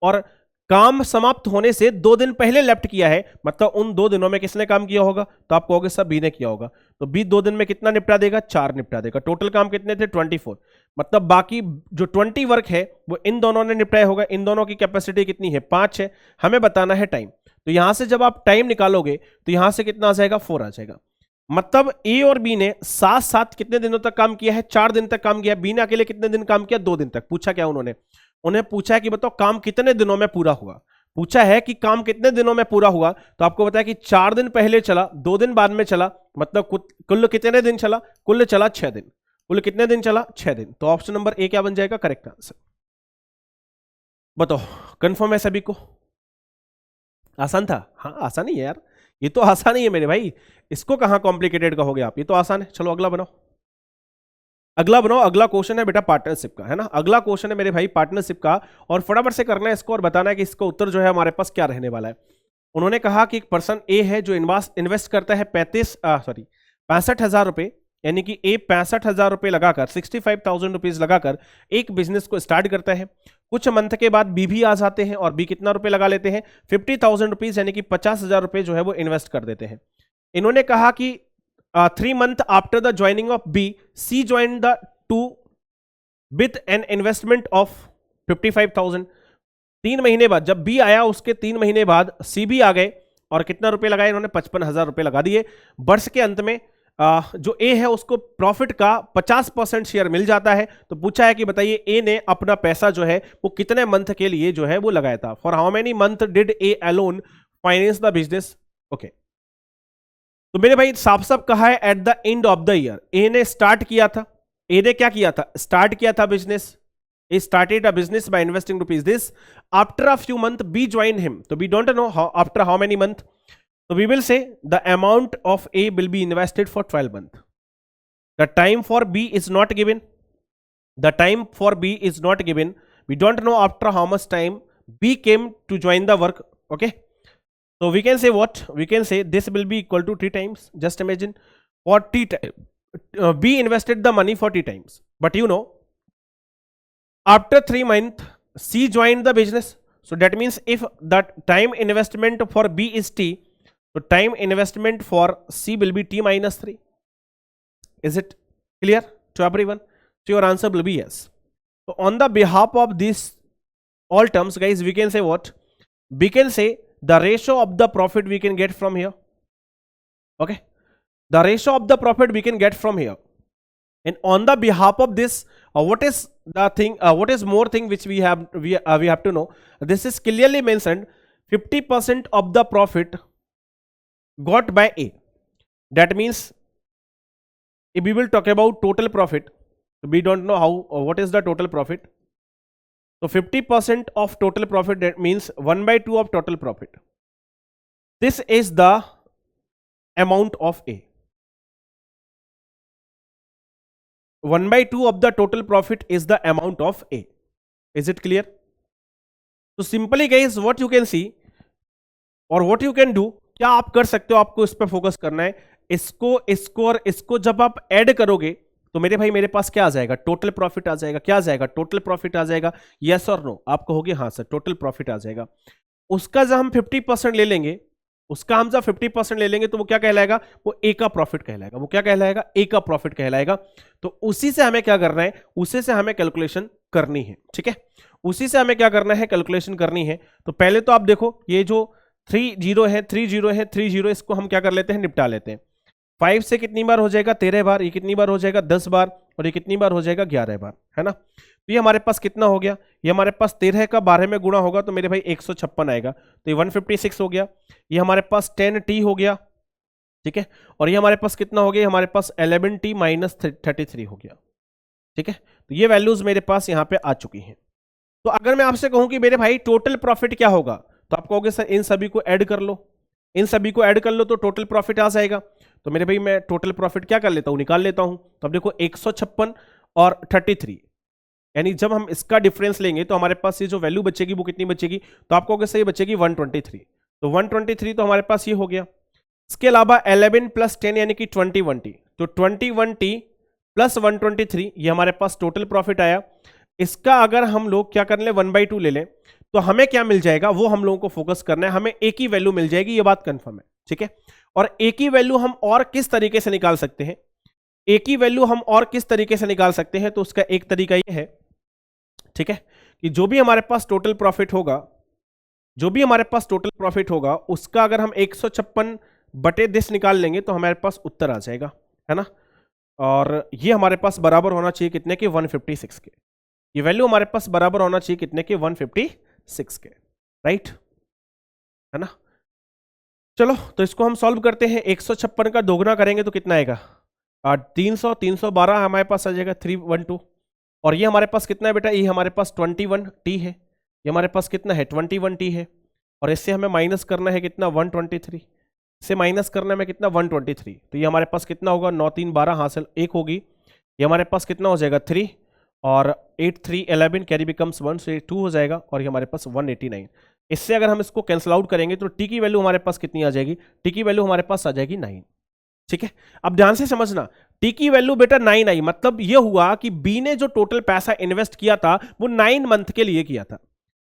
[SPEAKER 1] और काम समाप्त होने से 2 दिन पहले लेफ्ट किया है, मतलब उन 2 दिनों में किसने काम किया होगा, तो आप कहोगे सब B ने किया होगा। तो B 2 दिन में कितना निपटा देगा, 4 निपटा देगा। टोटल काम कितने थे, 24, मतलब बाकी जो 20 वर्क है वो इन दोनों ने निपटाया होगा। इन दोनों की कैपेसिटी कितनी है, 5 है। हमें बताना है टाइम, तो यहां से जब आप टाइम निकालोगे तो यहां से कितना आ जाएगा, 4 आ जाएगा। मतलब A और B ने साथ साथ कितने दिनों तक काम किया है, 4 दिन तक काम किया। B ने अकेले कितने दिन काम किया, 2 दिन तक। पूछा क्या उन्होंने, उन्हें पूछा है कि बताओ काम कितने दिनों में पूरा हुआ, पूछा है कि काम कितने दिनों में पूरा हुआ, तो आपको बताया कि 4 दिन पहले चला, 2 दिन बाद में चला, मतलब कुल कितने दिन चला, कुल चला 6 दिन, कुल कितने दिन चला 6 दिन। तो ऑप्शन नंबर ए क्या बन जाएगा करेक्ट आंसर। बताओ कंफर्म है सभी को? आसान था? हाँ आसान ही है यार, ये तो आसान ही है मेरे भाई, इसको कहां कॉम्प्लिकेटेड कहोगे आप, ये तो आसान है। चलो अगला बनाओ, अगला बनाओ। अगला क्वेश्चन है बेटा पार्टनरशिप का, है ना, अगला क्वेश्चन है मेरे भाई पार्टनरशिप का, और फटाफट से करना है इसको और बताना है कि इसका उत्तर जो है हमारे पास क्या रहने वाला है। उन्होंने कहा कि एक पर्सन ए है जो इन्वेस्ट करता है 65,000 रुपए, यानी कि ए 65,000 रुपए लगाकर 65,000 रुपीज लगाकर एक बिजनेस को स्टार्ट करता है। कुछ मंथ के बाद बी भी आ जाते हैं और बी कितना रुपए लगा लेते हैं 50,000 रुपीज, यानी कि 50,000 रुपए जो है वो इन्वेस्ट कर देते हैं। इन्होंने कहा कि 3 months after the joining of B, C joined the two with an investment of 55,000। 3 महीने बाद जब B आया उसके 3 महीने बाद C भी आ गए और कितना रुपए लगाए इन्होंने 55,000 रुपए लगा दिए। वर्ष के अंत में जो A है उसको प्रॉफिट का 50% शेयर मिल जाता है। तो पूछा है कि बताइए A ने अपना पैसा जो है वो कितने मंथ के लिए जो है वो लगाया था। For how many month did A alone finance the business. Okay, तो मेरे भाई साफ साफ कहा है at the end of the year A ने स्टार्ट किया था। ए ने क्या किया था, स्टार्ट किया था business. A started a business by investing rupees this. After a few month B join him, तो we don't know after how many month, तो we will say the amount of A will be invested for 12 month. The time for B is not given, the time for B is not given, we don't know after how much time B came to join the work. Okay, so we can say what, we can say this will be equal to 3 times. Just imagine for t B invested the money for t times, but you know after 3 months C joined the business, so that means if that time investment for B is t, so time investment for C will be t minus 3. Is it clear to everyone? So your answer will be yes. So on the behalf of this all terms guys, we can say what, we can say the ratio of the profit we can get from here. Okay, the ratio of the profit we can get from here, and on the behalf of this what is the thing, what is more thing which we have to know. This is clearly mentioned 50% of the profit got by A. That means if we will talk about total profit, we don't know how what is the total profit. So 50% of total profit, that means 1/2 of total profit. This is the amount of A. 1/2 of the total profit is the amount of A. Is it clear? So simply guys what you can see or what you can do, क्या आप कर सकते हो, आपको इस पर फोकस करना है। इसको और इसको जब आप ऐड करोगे तो मेरे भाई मेरे पास क्या आ जाएगा, टोटल प्रॉफिट आ जाएगा। क्या आ जाएगा, टोटल प्रॉफिट आ जाएगा। यस और नो, आप कहोगे हाँ सर टोटल प्रॉफिट आ जाएगा। उसका जब हम 50% ले लेंगे, उसका हम जब 50% ले लेंगे तो वो क्या कहलाएगा, वो ए का प्रॉफिट कहलाएगा। वो क्या कहलाएगा, ए का प्रॉफिट कहलाएगा। तो उसी से हमें क्या करना है, उसी से हमें कैलकुलेशन करनी है। ठीक है, उसी से हमें क्या करना है, कैलकुलेशन करनी है। तो पहले तो आप देखो ये जो 3 0 है, 3 0 है, 3 0, इसको हम क्या कर लेते हैं, निपटा लेते हैं। 5 से कितनी बार हो जाएगा, 13 बार। ये कितनी बार हो जाएगा, 10 बार। और ये कितनी बार हो जाएगा, 11 बार, है ना। तो ये हमारे पास कितना हो गया, ये हमारे पास 13 का 12 में गुणा होगा तो मेरे भाई 156 आएगा। तो ये 156 हो गया। ये हमारे पास 10t हो गया। ठीक है, और ये हमारे पास कितना हो गया, हमारे पास 11t माइनस 33 हो गया। ठीक है, तो ये वैल्यूज मेरे पास यहाँ पे आ चुकी हैं। तो अगर मैं आपसे कहूं कि मेरे भाई टोटल प्रॉफिट क्या होगा, तो आप कहोगे सर इन सभी को ऐड कर लो, इन सभी को ऐड कर लो तो टोटल प्रॉफिट आ जाएगा। तो मेरे भाई मैं टोटल प्रॉफिट क्या कर लेता हूं, निकाल लेता हूं। तो अब देखो 156 और 33, यानी जब हम इसका डिफरेंस लेंगे तो हमारे पास ये जो वैल्यू बचेगी वो कितनी बचेगी, तो आप कहोगे सर ये बचेगी 123। तो 123 तो हमारे पास ये हो गया। इसके अलावा 11 + 10 यानी कि 21t, तो 21t + 123 ये हमारे पास टोटल प्रॉफिट आया। इसका अगर हम लोग क्या कर ले, 1/2 ले लें तो हमें क्या मिल जाएगा, वो हम लोगों को फोकस करना है। हमें एक ही वैल्यू मिल जाएगी, ये बात कंफर्म है। ठीक है, और एक ही वैल्यू हम और किस तरीके से निकाल सकते हैं, एक ही वैल्यू हम और किस तरीके से निकाल सकते हैं, तो उसका एक तरीका ये है, ठीक है, कि जो भी हमारे पास टोटल प्रॉफिट होगा, जो भी हमारे पास टोटल प्रॉफिट होगा उसका अगर हम 156/10 निकाल लेंगे तो हमारे पास उत्तर आ जाएगा, है ना। और ये हमारे पास बराबर होना चाहिए कितने के, 156 के। ये वैल्यू हमारे पास बराबर होना चाहिए कितने के, 156 के, राइट, है ना। चलो तो इसको हम सॉल्व करते हैं। 156 का दोगुना करेंगे तो कितना आएगा, 300, 312 हमारे पास आ जाएगा 312। और ये हमारे पास कितना है बेटा, ये हमारे पास 21t है, ये हमारे पास कितना है 21t है। और इससे हमें माइनस करना है कितना 123, से माइनस करना है कितना 123। तो ये हमारे पास कितना होगा 9 3 12 हासिल 1 होगी। ये हमारे पास कितना हो जाएगा 3 और 8 3 11 कैरी बिकम्स 1 से 2 हो जाएगा। और ये हमारे पास 189। इससे अगर हम इसको कैंसिल आउट करेंगे तो टी की वैल्यू हमारे पास कितनी आ जाएगी, टी की वैल्यू हमारे पास आ जाएगी 9। ठीक है, अब ध्यान से समझना, टी की वैल्यू बेटा 9 आई, मतलब ये हुआ कि बी ने जो टोटल पैसा इन्वेस्ट किया था वो 9 मंथ के लिए किया था।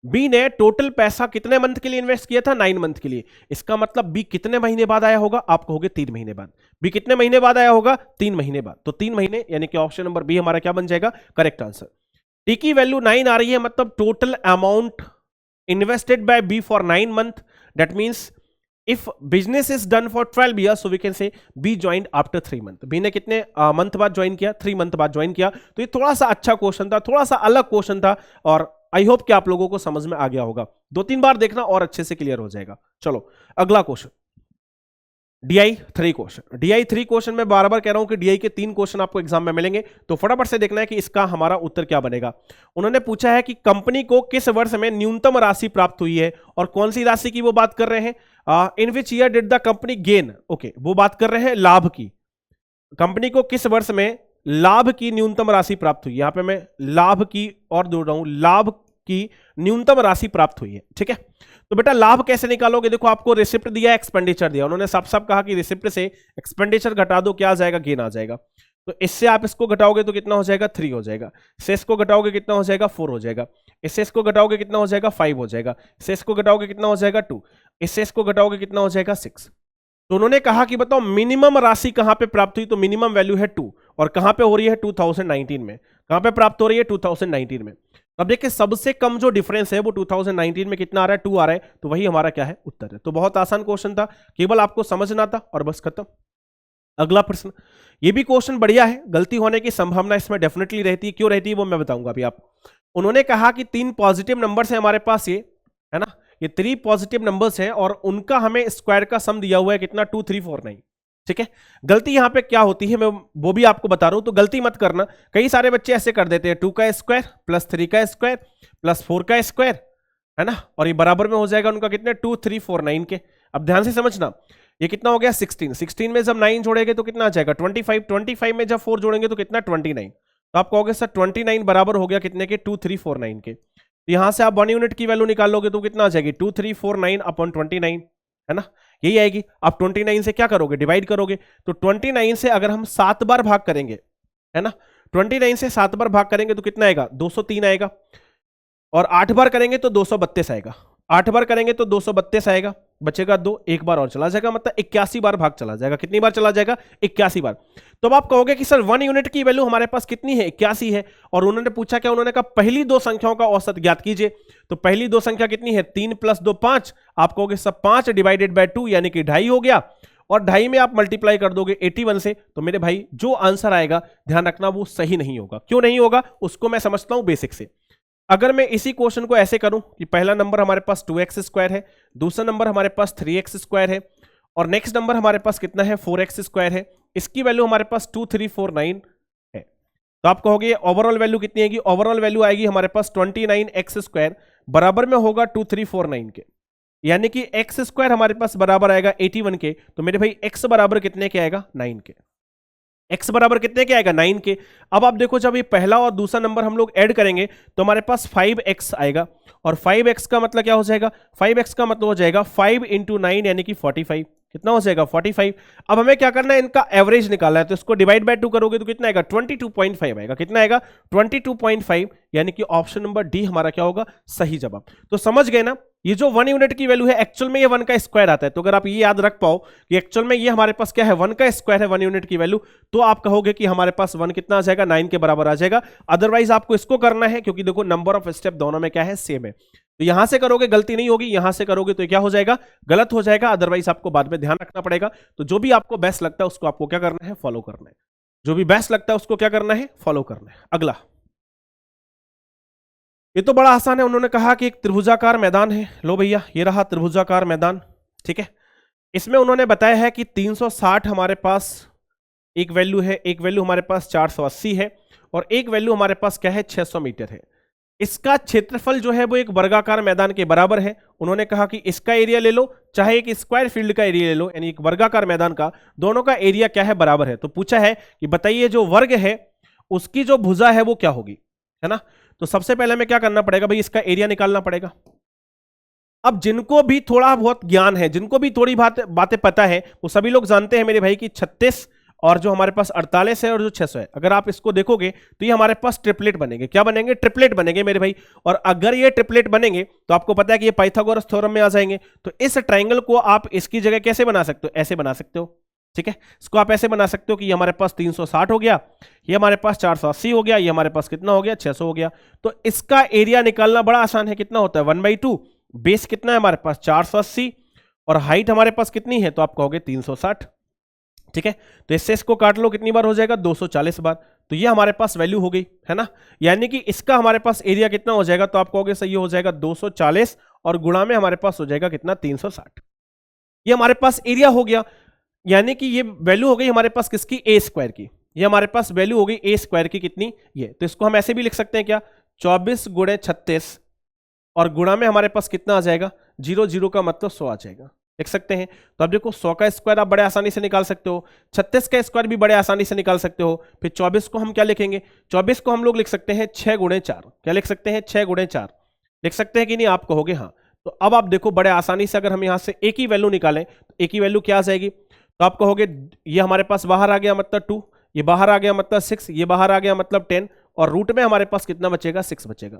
[SPEAKER 1] बी ने टोटल पैसा कितने मंथ के लिए इन्वेस्ट किया था, 9 मंथ के लिए। इसका मतलब बी कितने महीने बाद आया होगा, आप कहोगे 3 महीने बाद। बी कितने महीने बाद आया होगा, 3 महीने बाद। तो 3 महीने, यानी कि ऑप्शन नंबर बी हमारा क्या बन जाएगा, करेक्ट आंसर। टी की वैल्यू 9 आ रही है, मतलब total amount invested by B for 9 month, that means if business is done for 12 years, so we can say B joined after 3 month। B ने कितने मंथ बाद ज्वाइन किया, 3 मंथ बाद ज्वाइन किया। तो ये थोड़ा सा अच्छा क्वेश्चन था, थोड़ा सा अलग क्वेश्चन था, और आई होप कि आप लोगों को समझ में आ गया होगा। 2-3 बार देखना और अच्छे से क्लियर हो जाएगा। चलो अगला question, DI3 question. DI3 question में बार बार कह रहा हूं कि DI के 3 क्वेश्चन आपको एग्जाम में मिलेंगे, तो फटाफट से देखना है कि इसका हमारा उत्तर क्या बनेगा। उन्होंने पूछा है कि कंपनी को किस वर्ष में न्यूनतम राशि प्राप्त हुई है, और कौन सी राशि की वो बात कर रहे हैं, in which year did the company gain, okay, वो बात कर रहे हैं लाभ की। कंपनी को किस वर्ष में लाभ की न्यूनतम राशि प्राप्त हुई, यहां पे मैं लाभ की और जोड़ रहा हूं, लाभ की न्यूनतम राशि प्राप्त हुई है। ठीक है, तो बेटा लाभ कैसे निकालोगे, देखो आपको रिसिप्ट दिया, एक्सपेंडिचर दिया, उन्होंने साफ साफ कहा कि रिसिप्ट से एक्सपेंडिचर घटा दो, क्या आ जाएगा, गेन आ जाएगा। तो इससे आप इसको घटाओगे तो कितना हो जाएगा, 3 हो जाएगा। इससे इसको घटाओगे कितना हो जाएगा, 4 हो जाएगा। इससे इसको घटाओगे कितना हो जाएगा, 5 हो जाएगा। इससे इसको घटाओगे कितना हो जाएगा, 2। इससे इसको घटाओगे कितना हो जाएगा, 6। तो उन्होंने कहा कि बताओ मिनिमम राशि कहां पे प्राप्त हुई, तो मिनिमम वैल्यू है 2, और कहां पे हो रही है 2019 में। कहां पे प्राप्त हो रही है, 2019 में। अब देखिए सबसे कम जो डिफरेंस है वो 2019 में कितना आ रहा है, 2 आ रहा है, तो वही हमारा क्या है, उत्तर है। तो बहुत आसान क्वेश्चन था, केवल आपको समझना था और बस खत्म। अगला प्रश्न, ये भी क्वेश्चन बढ़िया है, गलती होने की संभावना इसमें डेफिनेटली रहती है, क्यों रहती है वो मैं बताऊंगा अभी आपको। उन्होंने कहा कि 3 पॉजिटिव नंबर्स है हमारे पास, ये है ना, ये 3 पॉजिटिव नंबर्स हैं और उनका हमें स्क्वायर का सम दिया हुआ है कितना, 2349। ठीक है, गलती यहां पे क्या होती है मैं वो भी आपको बता रहा हूं, तो गलती मत करना। कई सारे बच्चे ऐसे कर देते हैं, 2 का स्क्वायर प्लस 3 का स्क्वायर प्लस 4 का स्क्वायर, है ना, और ये बराबर में हो जाएगा उनका कितने, 2349 के। अब ध्यान से समझना, ये कितना हो गया 16, 16 में जब 9 जोड़ेंगे तो कितना आ जाएगा 25, 25 में जब 4 जोड़ेंगे तो कितना 29। तो आप कहोगे सर 29 बराबर हो गया कितने के, 2349 के। तो यहां से आप 1 यूनिट की वैल्यू निकालोगे तो कितना आ जाएगी 2349 अपॉन 29, है ना, यही आएगी। आप 29 से क्या करोगे, डिवाइड करोगे। तो 29 से अगर हम 7 बार भाग करेंगे, है ना, 29 से 7 बार भाग करेंगे तो कितना आएगा 203 आएगा, और 8 बार करेंगे तो 232 आएगा, 8 बार करेंगे तो 232 आएगा, बचेगा 2, एक बार और चला जाएगा, मतलब 81 बार भाग चला जाएगा। कितनी बार चला जाएगा, 81 बार। तो अब आप कहोगे कि सर 1 यूनिट की वैल्यू हमारे पास कितनी है, 81 है, और उन्होंने पूछा क्या, उन्होंने कहा पहली 2 संख्याओं का औसत ज्ञात कीजिए। तो पहली 2 संख्या कितनी है, 3 + 2 5। आप कहोगे सब 5 डिवाइडेड बाय 2 यानी कि 2.5 हो गया, और 2.5 में आप मल्टीप्लाई कर दोगे 81 से। तो मेरे भाई जो आंसर आएगा ध्यान रखना वो सही नहीं होगा। क्यों नहीं होगा उसको मैं समझता हूं बेसिक से। अगर मैं इसी क्वेश्चन को ऐसे करूं कि पहला नंबर हमारे पास 2x² है, दूसरा नंबर हमारे पास 3x² है, और नेक्स्ट नंबर हमारे पास कितना है 4x² है, इसकी वैल्यू हमारे पास 2349 है। तो आप कहोगे ओवरऑल वैल्यू कितनी आएगी, ओवरऑल वैल्यू आएगी हमारे पास 29x² बराबर में होगा 2349 के, यानी कि x² हमारे पास बराबर आएगा 81 के। तो मेरे भाई x बराबर कितने के आएगा, 9 के। x बराबर कितने के आएगा, 9 के। अब आप देखो जब ये पहला और दूसरा नंबर हम लोग ऐड करेंगे तो हमारे पास 5x आएगा, और 5x का मतलब क्या हो जाएगा, 5x का मतलब हो जाएगा 5 × 9 यानी कि 45। कितना हो जाएगा 45। अब हमें क्या करना है, इनका एवरेज निकालना है, तो इसको डिवाइड बाय 2 करोगे तो कितना आएगा 22.5 आएगा। कितना आएगा 22.5, यानी कि ऑप्शन नंबर डी हमारा क्या होगा, सही जवाब। तो समझ गए ना, ये जो 1 यूनिट की वैल्यू है एक्चुअल में ये 1 का स्क्वायर आता है। तो अगर आप ये याद रख पाओ कि एक्चुअल में ये हमारे पास क्या है 1 का स्क्वायर है 1 यूनिट की वैल्यू, तो आप कहोगे कि हमारे पास 1 कितना आ जाएगा, 9 के बराबर आ जाएगा। अदरवाइज आपको इसको करना है, क्योंकि देखो नंबर ऑफ स्टेप दोनों में क्या है, सेम है। तो यहां से करोगे गलती नहीं होगी, यहां से करोगे तो क्या हो जाएगा, गलत हो जाएगा। अदरवाइज आपको बाद में ध्यान रखना पड़ेगा। तो जो भी आपको बेस्ट लगता है उसको आपको क्या करना है, फॉलो करना है। जो भी बेस्ट लगता है उसको क्या करना है, फॉलो करना है। अगला ये तो बड़ा आसान है। उन्होंने कहा कि एक त्रिभुजाकार मैदान है, लो भैया ये रहा त्रिभुजाकार मैदान, ठीक है। इसमें उन्होंने बताया है कि 360 हमारे पास एक वैल्यू है, एक वैल्यू हमारे पास 480 है और एक वैल्यू हमारे पास क्या है 600 मीटर है। इसका क्षेत्रफल जो है वो एक वर्गाकार मैदान के बराबर है। उन्होंने कहा कि इसका एरिया ले लो चाहे एक स्क्वायर फील्ड का एरिया ले लो, यानी एक वर्गाकार मैदान का, दोनों का एरिया क्या है बराबर है। तो पूछा है कि बताइए जो वर्ग है उसकी जो भुजा है वो क्या होगी, है ना। तो सबसे पहले हमें क्या करना पड़ेगा भाई, इसका एरिया निकालना पड़ेगा। अब जिनको भी थोड़ा बहुत ज्ञान है, जिनको भी थोड़ी बातें पता है, वो सभी लोग जानते हैं मेरे भाई कि 36 और जो हमारे पास 48 है और जो 600 है, अगर आप इसको देखोगे तो ये हमारे पास ट्रिपलेट बनेंगे। क्या बनेंगे? ट्रिपलेट बनेंगे मेरे भाई। और अगर ये ट्रिपलेट बनेंगे तो आपको पता है कि ये पाइथागोरस थ्योरम में आ जाएंगे। तो इस ट्राइंगल को आप इसकी जगह कैसे बना सकते हो? ऐसे बना सकते हो, ठीक है। इसको आप ऐसे बना सकते हो कि ये हमारे पास 360 हो गया, ये हमारे पास 480 हो गया, ये हमारे पास कितना हो गया 600 हो गया। तो इसका एरिया निकालना बड़ा आसान है। कितना होता है 1/2। बेस कितना है हमारे पास 480 और हाइट हमारे पास कितनी है, तो आप कहोगे 360, ठीक है। तो इससे इसको काट लो, कितनी बार हो जाएगा 240 बार। तो ये हमारे पास वैल्यू हो गई, है ना। यानी कि इसका हमारे पास एरिया कितना हो जाएगा, तो आप कहोगे सही हो जाएगा 240 और गुणा में हमारे पास हो जाएगा कितना 360। ये हमारे पास एरिया हो गया, यानी कि ये वैल्यू हो गई हमारे पास किसकी, ए स्क्वायर की। ये हमारे पास वैल्यू हो गई ए स्क्वायर की कितनी, ये। तो इसको हम ऐसे भी लिख सकते हैं क्या, 24 × 36 और गुणा में हमारे पास कितना आ जाएगा 0, 0 का मतलब 100 आ जाएगा, लिख सकते हैं। तो अब देखो 100 का स्क्वायर आप बड़े आसानी से निकाल सकते हो, 36 का स्क्वायर भी बड़े आसानी से निकाल सकते हो। फिर 24 को हम क्या लिखेंगे, 24 को हम लोग लिख सकते हैं 6 × 4। क्या लिख सकते हैं 6 × 4 लिख सकते हैं कि नहीं, आप कहोगे हाँ। तो अब आप देखो बड़े आसानी से अगर हम यहां से एक ही वैल्यू निकालें तो एक ही वैल्यू क्या आ जाएगी, तो आप कहोगे ये हमारे पास बाहर आ गया मतलब 2, ये बाहर आ गया मतलब 6, ये बाहर आ गया मतलब 10 और रूट में हमारे पास कितना बचेगा 6 बचेगा।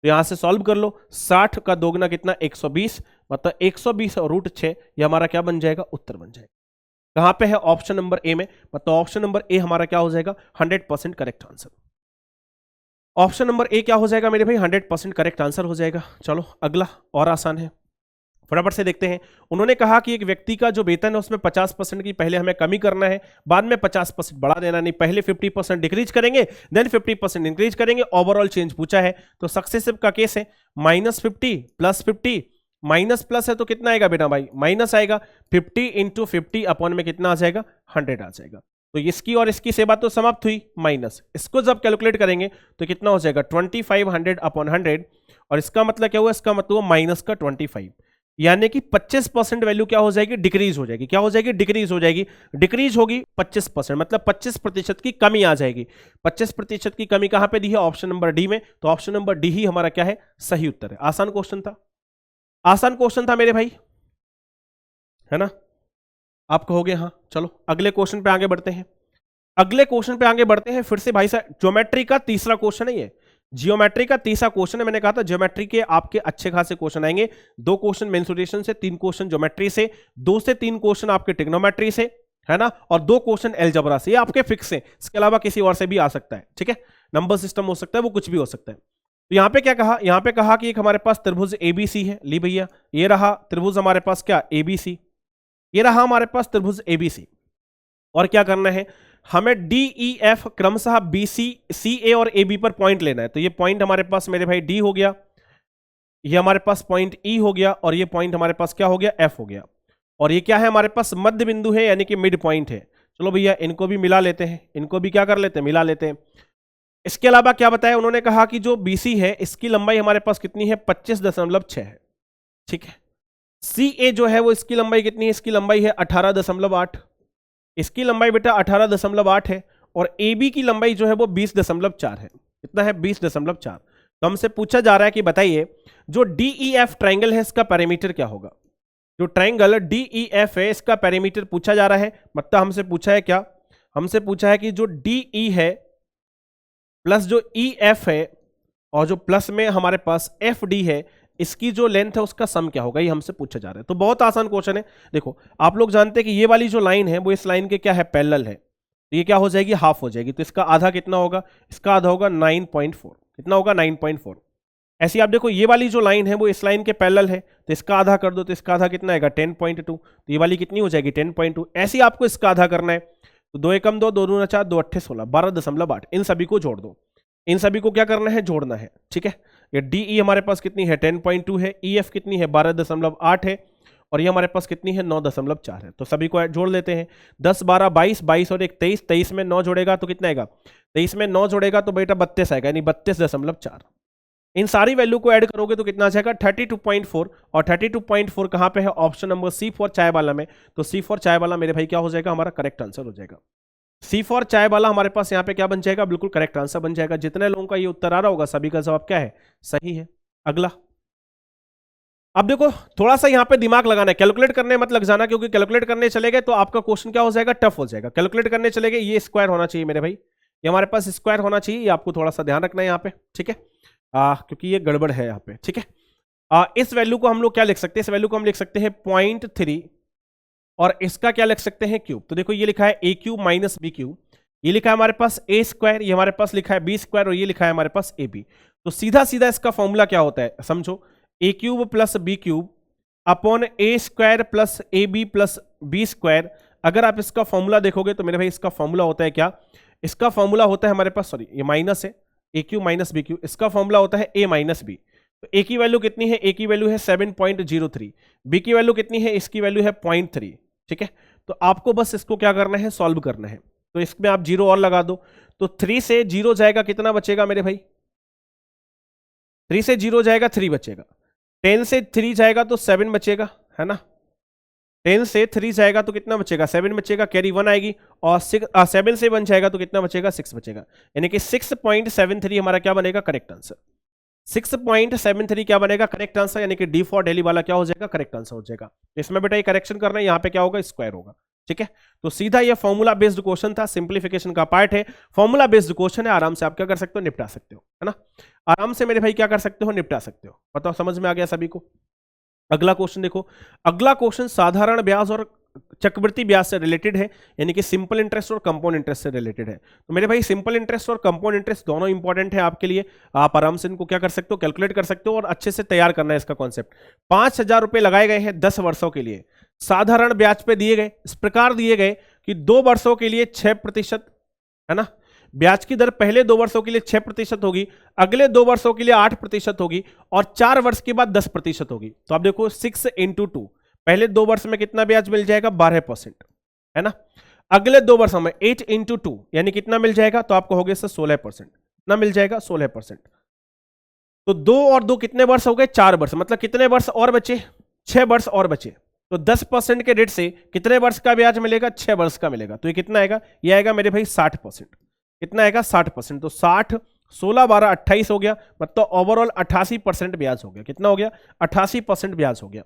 [SPEAKER 1] तो यहां से सॉल्व कर लो, 60 का दोगुना कितना 120, मतलब 120 और √6, ये हमारा क्या बन जाएगा, उत्तर बन जाएगा। कहां पे है, ऑप्शन नंबर ए में, मतलब ऑप्शन नंबर ए हमारा क्या हो जाएगा 100% correct answer. Option number A क्या हो जाएगा मेरे भाई 100% करेक्ट आंसर हो जाएगा। चलो अगला और आसान है, फटाफट से देखते हैं। उन्होंने कहा कि एक व्यक्ति का जो वेतन है उसमें 50% की पहले हमें कमी करना है, बाद में 50% बढ़ा देना, नहीं पहले 50% डिक्रीज करेंगे देन 50% इंक्रीज करेंगे। ओवरऑल चेंज पूछा है तो सक्सेसिव का केस है -50 + 50, माइनस प्लस है तो कितना आएगा बेटा भाई माइनस आएगा, 50 × 50 अपॉन में कितना आ जाएगा 100 आ जाएगा। तो इसकी और इसकी सेवा तो समाप्त हुई, माइनस इसको जब कैलकुलेट करेंगे तो कितना हो जाएगा 2500 अपॉन 100 और इसका मतलब क्या हुआ, इसका मतलब हुआ माइनस का 25, यानी कि 25% वैल्यू क्या हो जाएगी डिक्रीज हो जाएगी। क्या हो जाएगी डिक्रीज हो जाएगी, डिक्रीज होगी 25%, मतलब 25% की कमी आ जाएगी। 25% की कमी कहां पे दी है, ऑप्शन नंबर डी में। तो ऑप्शन नंबर डी ही हमारा क्या है सही उत्तर है। आसान क्वेश्चन था, आसान क्वेश्चन था मेरे भाई, है ना। आप कहोगे हाँ। चलो अगले क्वेश्चन पे आगे बढ़ते हैं, अगले क्वेश्चन पे आगे बढ़ते हैं। फिर से भाई साहब ज्योमेट्री का तीसरा क्वेश्चन है ये, जियोमेट्री का तीसरा क्वेश्चन है। मैंने कहा था ज्योमेट्री के आपके अच्छे खासे क्वेश्चन आएंगे, 2 क्वेश्चन मेंसुरेशन से, 3 क्वेश्चन ज्योमेट्री से, 2 से 3 क्वेश्चन आपके ट्रिग्नोमेट्री से, है ना, और 2 क्वेश्चन अलजेब्रा से। ये आपके फिक्स है, इसके अलावा किसी और से भी आ सकता है, ठीक है। नंबर सिस्टम हो सकता है, वो कुछ भी हो सकता है। तो यहां पे क्या कहा, यहां पे कहा कि एक हमारे पास त्रिभुज एबीसी है, ली भैया ये रहा त्रिभुज हमारे पास क्या एबीसी, ये रहा हमारे पास त्रिभुज एबीसी। और क्या करना है हमें डी ई एफ क्रमशः बी सी सी ए और ए बी पर पॉइंट लेना है। तो ये पॉइंट हमारे पास मेरे भाई डी हो गया, ये हमारे पास पॉइंट ई हो गया और ये पॉइंट हमारे पास क्या हो गया एफ हो गया। और ये क्या है हमारे पास मध्य बिंदु है, यानी कि मिड पॉइंट है। चलो भैया इनको भी मिला लेते हैं, इनको भी क्या कर लेते हैं मिला लेते हैं। इसके अलावा क्या बताया उन्होंने, कहा कि जो बीसी है इसकी लंबाई हमारे पास कितनी है 25.6 है, ठीक है। सी ए जो है वो इसकी लंबाई कितनी है, इसकी लंबाई है 18.8, इसकी लंबाई बेटा 18.8 है। और ए बी की लंबाई जो है वो 20.4 है, कितना है 20.4। तो हमसे पूछा जा रहा है कि बताइए जो डी ई एफ ट्राइंगल है इसका पैरामीटर क्या होगा। जो ट्राइंगल डी ई एफ है इसका पैरामीटर पूछा जा रहा है, मतलब हमसे पूछा है क्या, हमसे पूछा है कि जो डी ई है प्लस जो ई एफ है और जो प्लस में हमारे पास एफ डी है, इसकी जो लेंथ है उसका सम क्या होगा, ये हमसे पूछा जा रहा है। तो बहुत आसान क्वेश्चन है। देखो आप लोग जानते हैं कि ये वाली जो लाइन है वो इस लाइन के क्या है पैरेलल है, तो ये क्या हो जाएगी हाफ हो जाएगी। तो इसका आधा कितना होगा, इसका आधा होगा 9.4, कितना होगा 9.4। ऐसे आप देखो ये वाली जो लाइन है वो इस लाइन के पैरेलल है, तो इसका आधा कर दो तो इसका आधा कितना आएगा 10.2, तो ये वाली कितनी हो जाएगी 10.2। ऐसे ही आपको इसका आधा करना है, तो 2 एकम 2, 2 दूना 4, 2 अट्ठे 16, 12.8, इन सभी को जोड़ दो। इन सभी को क्या करना है, जोड़ना है, ठीक है। ये DE हमारे पास कितनी है 10.2 है, EF कितनी है 12.8 है, और ये हमारे पास कितनी है 9.4 है। तो सभी को जोड़ लेते हैं, 10 12 22, 22 और 1 23, 23 में 9 जोड़ेगा तो कितना आएगा, 23 में 9 जोड़ेगा तो बेटा 32 आएगा, यानी 32.4। इन सारी वैल्यू को ऐड करोगे तो कितना आ जाएगा 32.4, और 32.4 कहां पे है, ऑप्शन नंबर सी फॉर चाय वाला में। तो सी फॉर चाय वाला मेरे भाई क्या हो जाएगा, हमारा करेक्ट आंसर हो जाएगा। सी फॉर चाय वाला हमारे पास यहाँ पे क्या बन जाएगा, बिल्कुल करेक्ट आंसर बन जाएगा। जितने लोगों का ये उत्तर आ रहा होगा सभी का जवाब क्या है, सही है। अगला, अब देखो थोड़ा सा यहाँ पे दिमाग लगाना है, कैलकुलेट करने मत लग जाना, क्योंकि कैलकुलेट करने चले गए तो आपका क्वेश्चन क्या हो जाएगा, टफ हो जाएगा। कैलकुलेट करने चले गए, ये स्क्वायर होना चाहिए मेरे भाई, ये हमारे पास स्क्वायर होना चाहिए, ये आपको थोड़ा सा ध्यान रखना है यहाँ पे, ठीक है, क्योंकि ये गड़बड़ है यहाँ पे, ठीक है। इस वैल्यू को हम लोग क्या लिख सकते हैं, इस वैल्यू को हम लिख सकते हैं 0.3, और इसका क्या लिख सकते हैं, क्यूब। तो देखो ये लिखा है ए क्यूब माइनस बी क्यूब, ये लिखा है हमारे पास ए स्क्वायर, ये हमारे पास लिखा है बी स्क्वायर, और ये लिखा है हमारे पास ए बी। तो सीधा सीधा इसका फॉर्मूला क्या होता है, समझो, A cube plus B cube upon A square plus A B plus B square. अगर आप इसका फॉर्मूला देखोगे तो मेरे भाई इसका फॉर्मूला होता है क्या, इसका फॉर्मूला होता है हमारे पास, सॉरी ये माइनस है, ए क्यू माइनस बी क्यू, इसका फॉर्मूला होता है ए माइनस बी। तो ए की वैल्यू कितनी है, ए की वैल्यू है 7.03, बी की वैल्यू कितनी है, इसकी वैल्यू है 0.3, ठीक है। तो आपको बस इसको क्या करना है, सॉल्व करना है। तो इसमें आप 0 और लगा दो, तो 3 से 0 जाएगा, कितना बचेगा मेरे भाई, 3 से 0 जाएगा 3 बचेगा, 10 से 3 जाएगा तो 7 बचेगा, है ना, 10 से 3 जाएगा तो कितना बचेगा, 7 बचेगा, कैरी 1 आएगी, और 7 से 1 जाएगा तो कितना बचेगा, 6 बचेगा, यानी कि 6.73 हमारा क्या बनेगा, करेक्ट आंसर। 6.73 क्या बनेगा, करेक्ट आंसर, यानी कि डी फॉर डेली वाला क्या हो जाएगा, करेक्ट आंसर हो जाएगा। इसमें बेटा ये करेक्शन करना है, यहाँ पे क्या होगा, स्क्वायर होगा, ठीक है। तो सीधा ये फॉर्मूला बेस्ड क्वेश्चन था, सिंप्लीफिकेशन का पार्ट है, फॉर्मूला बेस्ड क्वेश्चन है, आराम से आप क्या कर सकते हो, निपटा सकते हो, है ना, आराम से मेरे भाई क्या कर सकते हो, निपटा सकते हो। बताओ समझ में आ गया सभी को। अगला क्वेश्चन देखो, अगला क्वेश्चन साधारण ब्याज और चक्रवृद्धि ब्याज से रिलेटेड है, यानी कि सिंपल इंटरेस्ट और कंपाउंड इंटरेस्ट से रिलेटेड है। तो मेरे भाई सिंपल इंटरेस्ट और कंपाउंड इंटरेस्ट दोनों इंपॉर्टेंट है आपके लिए, आप आराम से इनको क्या कर सकते हो, कैलकुलेट कर सकते हो, और अच्छे से तैयार करना है इसका कॉन्सेप्ट। 5,000 रुपए लगाए गए हैं 10 वर्षों के लिए, साधारण ब्याज पे दिए गए, इस प्रकार दिए गए कि 2 वर्षों के लिए 6%, है ना, ब्याज की दर पहले 2 वर्षों के लिए 6% होगी, अगले 2 वर्षों के लिए 8% होगी, और 4 वर्ष के बाद 10% होगी। तो आप देखो 6 × 2, पहले 2 वर्ष में कितना ब्याज मिल जाएगा, 12%, है ना, अगले 2 वर्षों में 8 × 2 यानी कितना मिल जाएगा, तो आपको हो गया 16%, कितना मिल जाएगा, 16%। तो 2 और 2 कितने वर्ष हो गए, 4 वर्ष, मतलब कितने वर्ष और बचे, 6 वर्ष और बचे। तो 10% के रेट से कितने वर्ष का ब्याज मिलेगा, 6 वर्ष का मिलेगा। तो ये कितना आएगा, ये आएगा मेरे भाई 60%, कितना आएगा 60%। तो 60 16 12 28 हो गया, मतलब ओवरऑल 88% ब्याज हो गया। कितना हो गया, 88% ब्याज हो गया।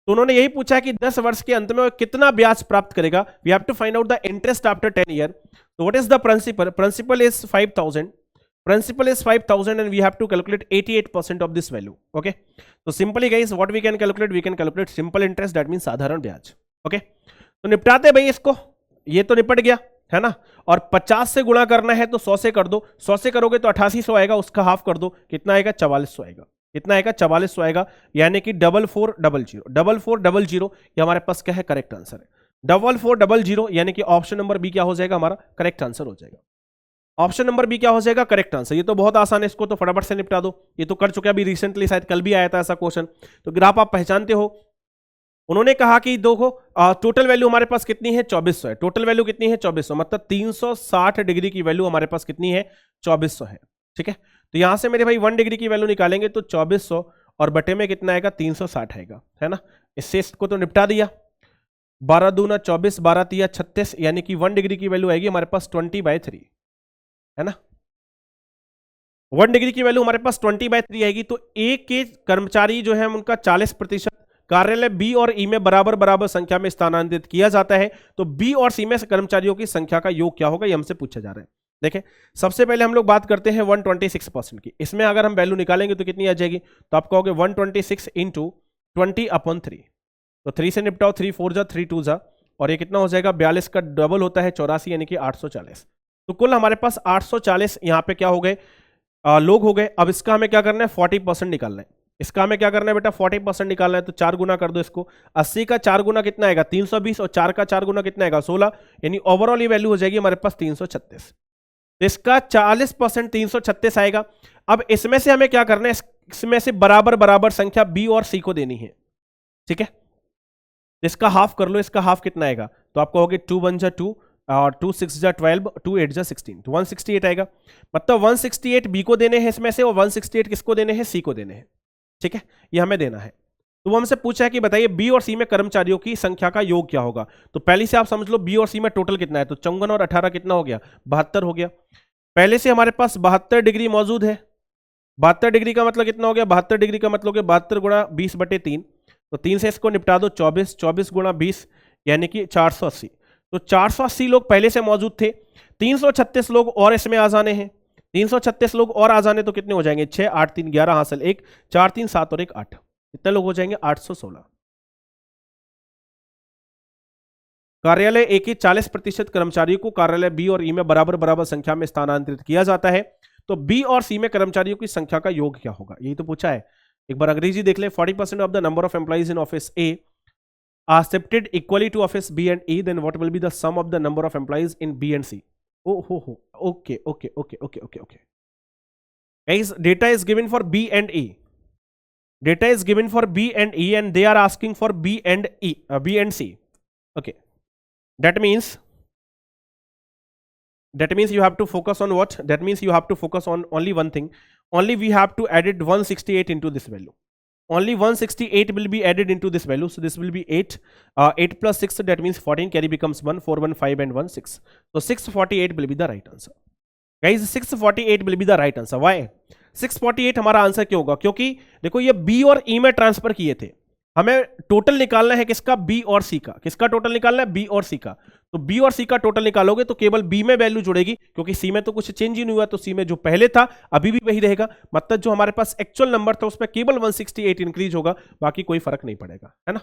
[SPEAKER 1] तो उन्होंने यही पूछा कि 10 वर्ष के अंत में वो कितना ब्याज प्राप्त करेगा। We have to find out the interest after 10 year. तो what is the principal, principal is 5000, principal is 5000 and we have to calculate 88% of this value. Okay, so simply guys what we can calculate, we can calculate simple interest, that means साधारण ब्याज. Okay, तो निपटाते भाई इसको, ये तो निपट गया है ना, और 50 से गुणा करना है तो 100 से कर दो, 100 से करोगे तो 8800 आएगा, उसका हाफ कर दो, कितना आएगा 4400 आएगा, कितना आएगा 4400 आएगा, यानी कि 4400 4400 ये हमारे पास क्या है, करेक्ट आंसर है। 4400 यानी कि ऑप्शन नंबर बी क्या हो जाएगा, हमारा करेक्ट आंसर हो जाएगा। ऑप्शन नंबर बी क्या हो जाएगा, करेक्ट आंसर। ये तो बहुत आसान है, इसको तो फटाफट से निपटा दो, ये तो कर चुके, अभी रिसेंटली शायद कल भी आया था ऐसा क्वेश्चन। तो ग्राफ आप पहचानते हो, उन्होंने कहा कि देखो टोटल वैल्यू हमारे पास कितनी है, 2400 है। टोटल वैल्यू कितनी है, 2400, मतलब 360 डिग्री की वैल्यू हमारे पास कितनी है, 2400 है। ठीक है, तो यहां से मेरे भाई 1 डिग्री की वैल्यू निकालेंगे तो 2400 और बटे में कितना आएगा, 360 आएगा, है ना। इससे इसको तो निपटा दिया, 12 दूना 24, 12 तिया 36, यानी कि 1 डिग्री की वैल्यू आएगी हमारे पास 20/3, है ना। 1 डिग्री की वैल्यू हमारे पास 20/3 आएगी। तो ए के कर्मचारी जो है उनका 40% कार्यालय बी और ई में बराबर बराबर संख्या में स्थानांतरित किया जाता है। तो बी और सी में कर्मचारियों की संख्या का योग क्या होगा, ये हमसे पूछा जा रहा है। देखें, सबसे पहले हम लोग बात करते हैं 126% की। इसमें अगर हम वैल्यू निकालेंगे तो कितनी आ जाएगी, तो आप कहोगे 126 × 20/3। तो 3 से निपटाओ, 3 4 जा 3 2 जा, और ये कितना हो जाएगा, 42 का डबल होता है 84, यानी कि 840। तो कुल हमारे पास 840 यहाँ पे क्या हो गए, लोग हो गए। अब इसका हमें क्या करना है, 40% निकालना है। इसका हमें क्या करना है बेटा, 40% निकालना है। तो 4 गुना कर दो इसको, 80 का 4 गुना कितना आएगा, 320, और 4 का 4 गुना कितना आएगा, 16, यानी ओवरऑल ये वैल्यू हो जाएगी हमारे पास 336। तो इसका 40% 336 आएगा। अब इसमें से हमें क्या करना है, इसमें से बराबर बराबर संख्या बी और सी को देनी है, ठीक है। इसका हाफ कर लो, इसका हाफ कितना आएगा, तो आप कहोगे 2 1 जा 2 और 2 6 जा 12, 2 8 जा 16, तो 168 आएगा। मतलब 168 बी को देने हैं इसमें से, और 168 किसको देने हैं, सी को देने हैं, ठीक है। ये हमें देना है। तो वो हमसे पूछा है कि बताइए बी और सी में कर्मचारियों की संख्या का योग क्या होगा। तो पहले से आप समझ लो बी और सी में टोटल कितना है, तो 54 और 18 कितना हो गया, 72 हो गया। पहले से हमारे पास 72 डिग्री मौजूद है। 72 डिग्री का मतलब कितना हो गया, 72 डिग्री का मतलब 72 गुणा 20/3, तो 3 से इसको निपटा दो, 24, 24 गुणा 20 यानी कि 480। तो 480 लोग पहले से मौजूद थे। 336 लोग और इसमें आ जाने हैं, 336 लोग और आ जाने तो कितने हो जाएंगे, 6 8 3 11 हासिल 1 4 3 7 और 1 8, कितने लोग हो जाएंगे, 816। कार्यालय ए के 40% कर्मचारियों को कार्यालय बी और ई में बराबर बराबर संख्या में स्थानांतरित किया जाता है। तो बी और सी में कर्मचारियों की संख्या का योग क्या होगा, यही तो पूछा है। एक बार अंग्रेजी देख ले, 40% of the number of employees in office A are shifted equally to office B and E, then what will be the sum of the number of employees in B and C? Oh, okay. Guys, data is given for B and E. Data is given for B and E, and they are asking for B and E, B and C. Okay, that means you have to focus on what? That means you have to focus on only one thing. Only we have to add 168 into this value. Only 168 will be added into this value. So this will be 8. 8 plus 6, that means 14. Carry becomes 1, 4, 1, 5 and 1, 6. So 648 will be the right answer. Guys, 648 will be the right answer. Why? 648 हमारा आंसर क्यों होगा, क्योंकि देखो ये B और E में ट्रांसफर किए थे, हमें टोटल निकालना है किसका, B और C का। किसका टोटल निकालना है, B और C का। तो B और C का टोटल निकालोगे तो केवल B में वैल्यू जुड़ेगी, क्योंकि C में तो कुछ चेंज ही नहीं हुआ, तो C में जो पहले था अभी भी वही रहेगा। मतलब जो हमारे पास एक्चुअल नंबर था उसमें केवल 168 इंक्रीज होगा, बाकी कोई फर्क नहीं पड़ेगा, है ना।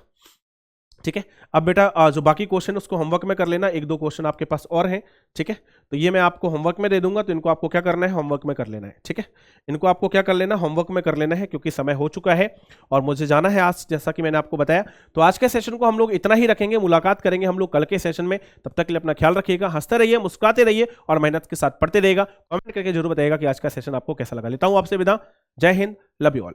[SPEAKER 1] ठीक है। अब बेटा जो बाकी क्वेश्चन उसको होमवर्क में कर लेना, 1-2 क्वेश्चन आपके पास और हैं, ठीक है। तो ये मैं आपको होमवर्क में दे दूंगा, तो इनको आपको क्या करना है, होमवर्क में कर लेना है, ठीक है। इनको आपको क्या कर लेना, होमवर्क में कर लेना है, क्योंकि समय हो चुका है और मुझे जाना है आज, जैसा कि मैंने आपको बताया। तो आज के सेशन को हम लोग इतना ही रखेंगे, मुलाकात करेंगे हम लोग कल के सेशन में। तब तक के लिए अपना ख्याल रखिएगा, हंसते रहिए, मुस्कुराते रहिए और मेहनत के साथ पढ़ते रहिएगा। कमेंट करके जरूर बताइएगा कि आज का सेशन आपको कैसा लगा। लेता हूं आपसे विदा, जय हिंद, लव यू ऑल।